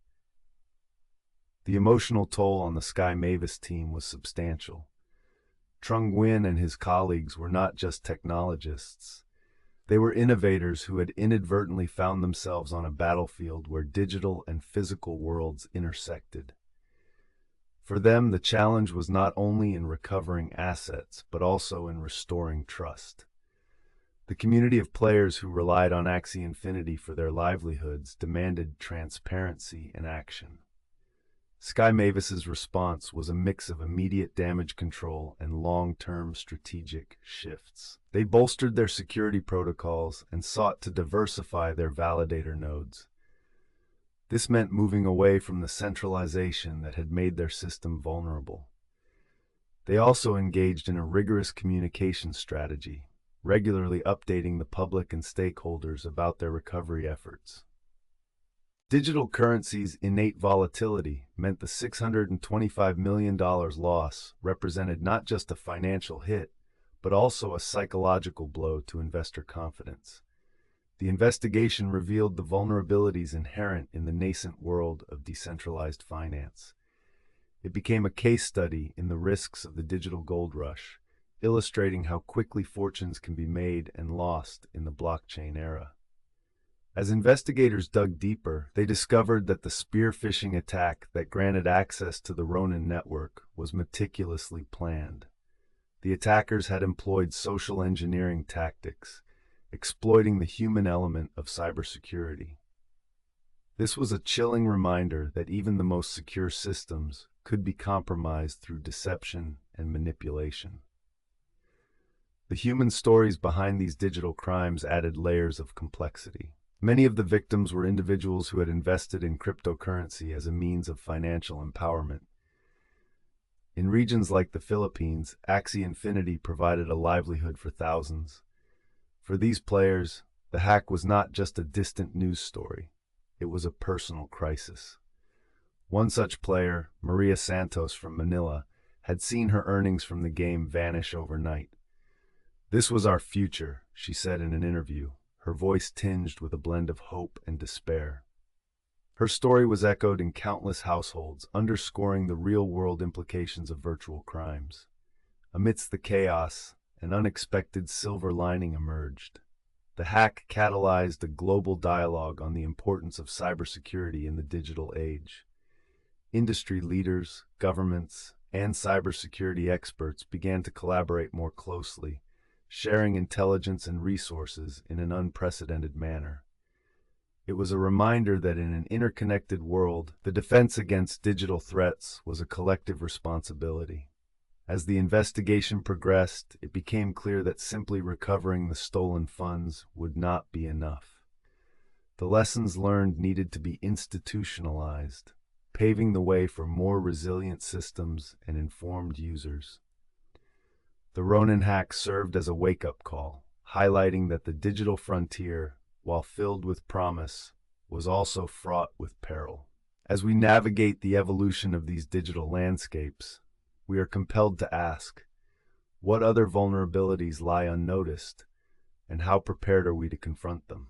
The emotional toll on the Sky Mavis team was substantial. Trung Nguyen and his colleagues were not just technologists. They were innovators who had inadvertently found themselves on a battlefield where digital and physical worlds intersected. For them, the challenge was not only in recovering assets, but also in restoring trust. The community of players who relied on Axie Infinity for their livelihoods demanded transparency and action. Sky Mavis's response was a mix of immediate damage control and long-term strategic shifts. They bolstered their security protocols and sought to diversify their validator nodes. This meant moving away from the centralization that had made their system vulnerable. They also engaged in a rigorous communication strategy, regularly updating the public and stakeholders about their recovery efforts. Digital currency's innate volatility meant the $625 million loss represented not just a financial hit, but also a psychological blow to investor confidence. The investigation revealed the vulnerabilities inherent in the nascent world of decentralized finance. It became a case study in the risks of the digital gold rush, illustrating how quickly fortunes can be made and lost in the blockchain era. As investigators dug deeper, they discovered that the spear phishing attack that granted access to the Ronin network was meticulously planned. The attackers had employed social engineering tactics, exploiting the human element of cybersecurity. This was a chilling reminder that even the most secure systems could be compromised through deception and manipulation. The human stories behind these digital crimes added layers of complexity. Many of the victims were individuals who had invested in cryptocurrency as a means of financial empowerment. In regions like the Philippines, Axie Infinity provided a livelihood for thousands. For these players, the hack was not just a distant news story, it was a personal crisis. One such player, Maria Santos from Manila, had seen her earnings from the game vanish overnight. "This was our future," she said in an interview, her voice tinged with a blend of hope and despair. Her story was echoed in countless households, underscoring the real-world implications of virtual crimes. Amidst the chaos, an unexpected silver lining emerged. The hack catalyzed a global dialogue on the importance of cybersecurity in the digital age. Industry leaders, governments, and cybersecurity experts began to collaborate more closely, sharing intelligence and resources in an unprecedented manner. It was a reminder that in an interconnected world, the defense against digital threats was a collective responsibility. As the investigation progressed, it became clear that simply recovering the stolen funds would not be enough. The lessons learned needed to be institutionalized, paving the way for more resilient systems and informed users. The Ronin hack served as a wake-up call, highlighting that the digital frontier, while filled with promise, was also fraught with peril. As we navigate the evolution of these digital landscapes, we are compelled to ask, what other vulnerabilities lie unnoticed, and how prepared are we to confront them?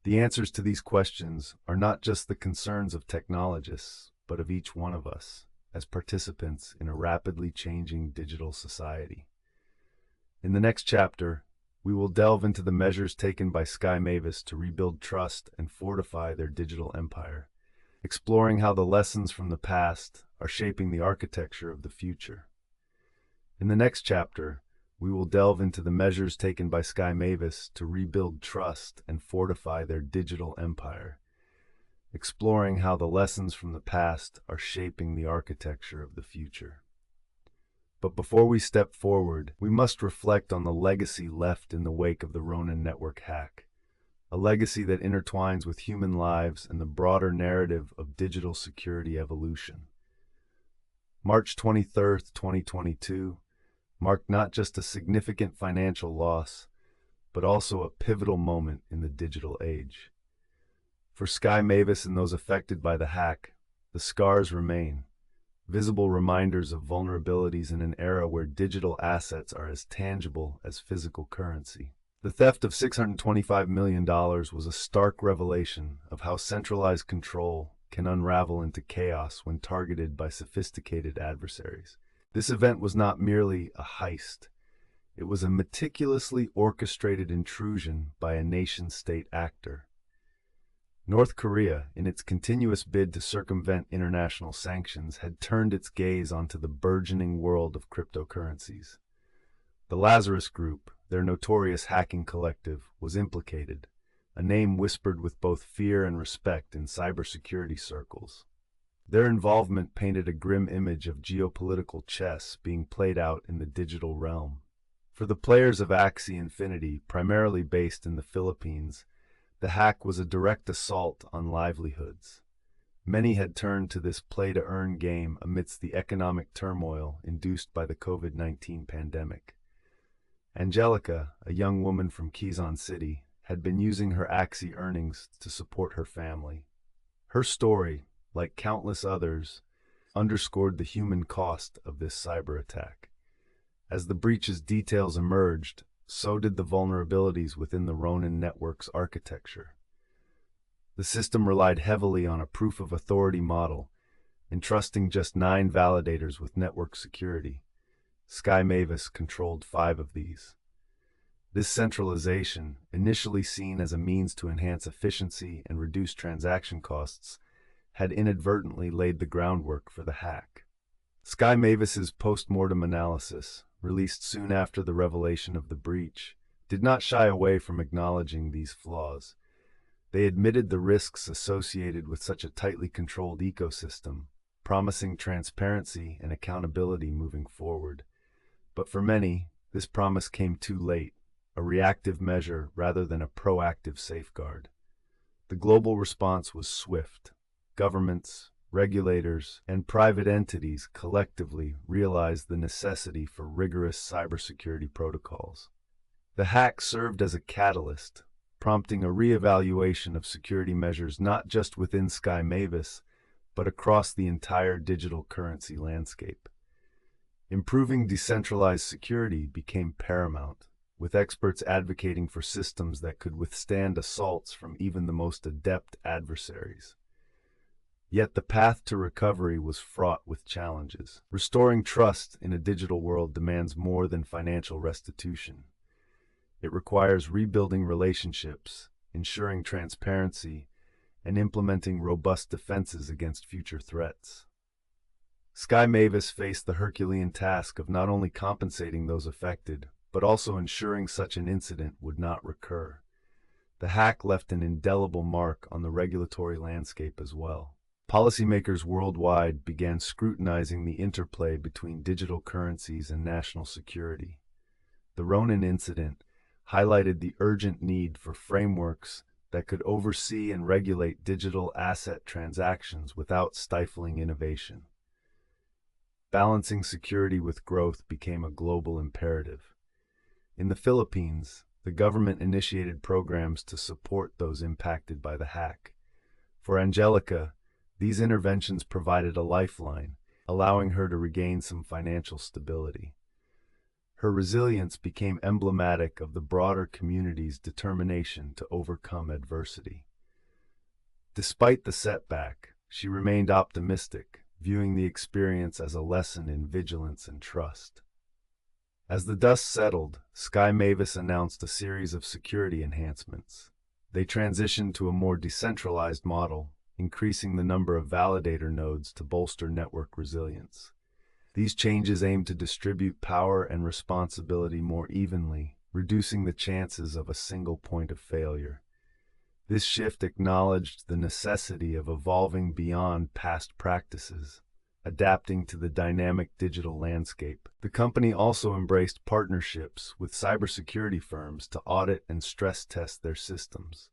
The answers to these questions are not just the concerns of technologists, but of each one of us, as participants in a rapidly changing digital society. In the next chapter, we will delve into the measures taken by Sky Mavis to rebuild trust and fortify their digital empire. exploring how the lessons from the past are shaping the architecture of the future. In the next chapter, we will delve into the measures taken by Sky Mavis to rebuild trust and fortify their digital empire, exploring how the lessons from the past are shaping the architecture of the future. But before we step forward, we must reflect on the legacy left in the wake of the Ronin network hack, a legacy that intertwines with human lives and the broader narrative of digital security evolution. March 23, 2022, marked not just a significant financial loss, but also a pivotal moment in the digital age. For Sky Mavis and those affected by the hack, the scars remain, visible reminders of vulnerabilities in an era where digital assets are as tangible as physical currency. The theft of $625 million was a stark revelation of how centralized control can unravel into chaos when targeted by sophisticated adversaries. This event was not merely a heist. It was a meticulously orchestrated intrusion by a nation-state actor. North Korea, in its continuous bid to circumvent international sanctions, had turned its gaze onto the burgeoning world of cryptocurrencies. The Lazarus Group, their notorious hacking collective, was implicated, a name whispered with both fear and respect in cybersecurity circles. Their involvement painted a grim image of geopolitical chess being played out in the digital realm. For the players of Axie Infinity, primarily based in the Philippines, the hack was a direct assault on livelihoods. Many had turned to this play-to-earn game amidst the economic turmoil induced by the COVID-19 pandemic. Angelica, a young woman from Quezon City, had been using her Axie earnings to support her family. Her story, like countless others, underscored the human cost of this cyber attack. As the breach's details emerged, so did the vulnerabilities within the Ronin network's architecture. The system relied heavily on a proof-of-authority model, entrusting just 9 validators with network security. Sky Mavis controlled 5 of these. This centralization, initially seen as a means to enhance efficiency and reduce transaction costs, had inadvertently laid the groundwork for the hack. Sky Mavis's post-mortem analysis, released soon after the revelation of the breach, did not shy away from acknowledging these flaws. They admitted the risks associated with such a tightly controlled ecosystem, promising transparency and accountability moving forward. But for many, this promise came too late, a reactive measure rather than a proactive safeguard. The global response was swift. Governments, regulators, and private entities collectively realized the necessity for rigorous cybersecurity protocols. The hack served as a catalyst, prompting a re-evaluation of security measures not just within Sky Mavis, but across the entire digital currency landscape. Improving decentralized security became paramount, with experts advocating for systems that could withstand assaults from even the most adept adversaries. Yet the path to recovery was fraught with challenges. Restoring trust in a digital world demands more than financial restitution. It requires rebuilding relationships, ensuring transparency, and implementing robust defenses against future threats. Sky Mavis faced the Herculean task of not only compensating those affected, but also ensuring such an incident would not recur. The hack left an indelible mark on the regulatory landscape as well. Policymakers worldwide began scrutinizing the interplay between digital currencies and national security. The Ronin incident highlighted the urgent need for frameworks that could oversee and regulate digital asset transactions without stifling innovation. Balancing security with growth became a global imperative. In the Philippines, the government initiated programs to support those impacted by the hack. For Angelica, these interventions provided a lifeline, allowing her to regain some financial stability. Her resilience became emblematic of the broader community's determination to overcome adversity. Despite the setback, she remained optimistic, viewing the experience as a lesson in vigilance and trust. As the dust settled, Sky Mavis announced a series of security enhancements. They transitioned to a more decentralized model, increasing the number of validator nodes to bolster network resilience. These changes aim to distribute power and responsibility more evenly, reducing the chances of a single point of failure. This shift acknowledged the necessity of evolving beyond past practices, adapting to the dynamic digital landscape. The company also embraced partnerships with cybersecurity firms to audit and stress test their systems.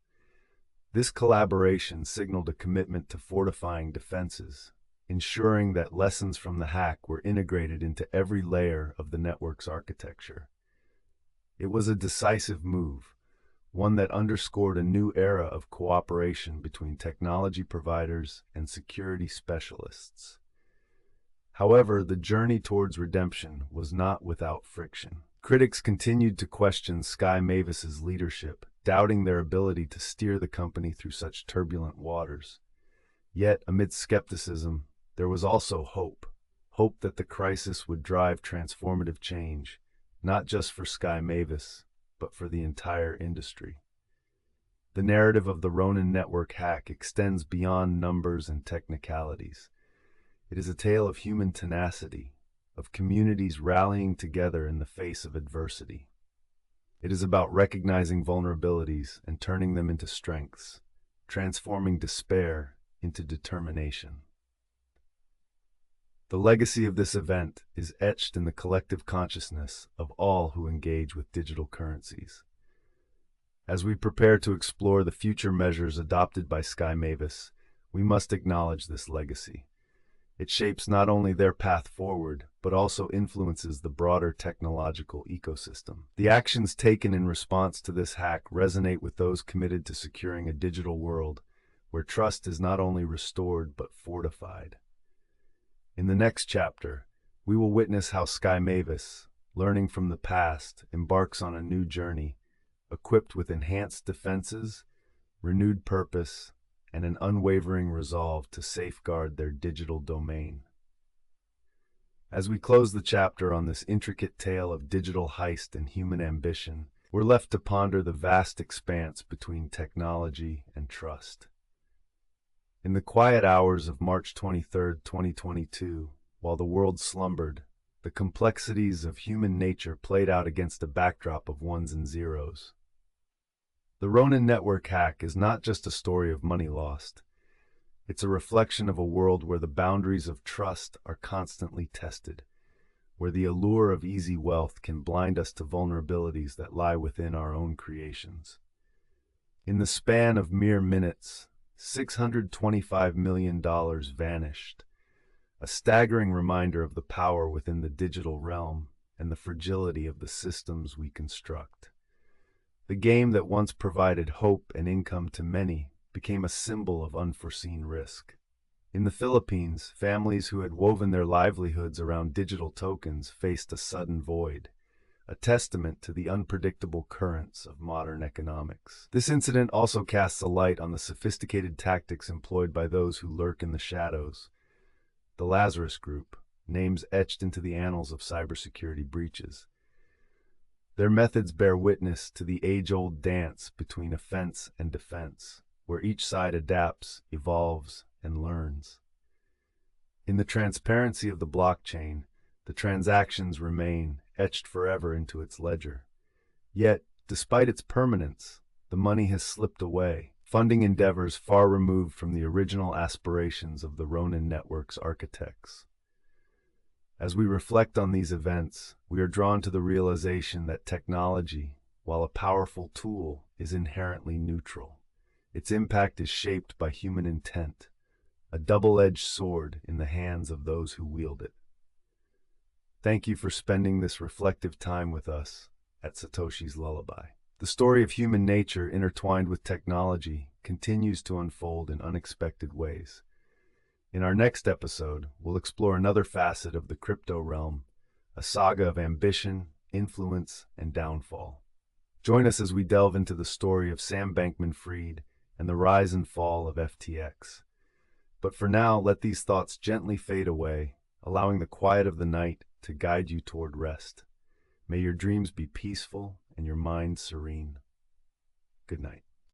This collaboration signaled a commitment to fortifying defenses, ensuring that lessons from the hack were integrated into every layer of the network's architecture. It was a decisive move, one that underscored a new era of cooperation between technology providers and security specialists. However, the journey towards redemption was not without friction. Critics continued to question Sky Mavis's leadership, doubting their ability to steer the company through such turbulent waters. Yet, amid skepticism, there was also hope that the crisis would drive transformative change, not just for Sky Mavis, but for the entire industry. The narrative of the Ronin network hack extends beyond numbers and technicalities. It is a tale of human tenacity, of communities rallying together in the face of adversity. It is about recognizing vulnerabilities and turning them into strengths, transforming despair into determination. The legacy of this event is etched in the collective consciousness of all who engage with digital currencies. As we prepare to explore the future measures adopted by Sky Mavis, we must acknowledge this legacy. It shapes not only their path forward, but also influences the broader technological ecosystem. The actions taken in response to this hack resonate with those committed to securing a digital world where trust is not only restored but fortified. In the next chapter, we will witness how Sky Mavis, learning from the past, embarks on a new journey, equipped with enhanced defenses, renewed purpose, and an unwavering resolve to safeguard their digital domain. As we close the chapter on this intricate tale of digital heist and human ambition, we're left to ponder the vast expanse between technology and trust. In the quiet hours of March 23, 2022, while the world slumbered, the complexities of human nature played out against a backdrop of ones and zeros. The Ronin network hack is not just a story of money lost. It's a reflection of a world where the boundaries of trust are constantly tested, where the allure of easy wealth can blind us to vulnerabilities that lie within our own creations. In the span of mere minutes, $625 million vanished, a staggering reminder of the power within the digital realm and the fragility of the systems we construct. The game that once provided hope and income to many became a symbol of unforeseen risk. In the Philippines, families who had woven their livelihoods around digital tokens faced a sudden void, a testament to the unpredictable currents of modern economics. This incident also casts a light on the sophisticated tactics employed by those who lurk in the shadows. The Lazarus Group, names etched into the annals of cybersecurity breaches. Their methods bear witness to the age-old dance between offense and defense, where each side adapts, evolves, and learns. In the transparency of the blockchain, the transactions remain etched forever into its ledger. Yet, despite its permanence, the money has slipped away, funding endeavors far removed from the original aspirations of the Ronin network's architects. As we reflect on these events, we are drawn to the realization that technology, while a powerful tool, is inherently neutral. Its impact is shaped by human intent, a double-edged sword in the hands of those who wield it. Thank you for spending this reflective time with us at Satoshi's Lullaby. The story of human nature intertwined with technology continues to unfold in unexpected ways. In our next episode, we'll explore another facet of the crypto realm, a saga of ambition, influence, and downfall. Join us as we delve into the story of Sam Bankman-Fried and the rise and fall of FTX. But for now, let these thoughts gently fade away, allowing the quiet of the night to guide you toward rest. May your dreams be peaceful and your mind serene. Good night.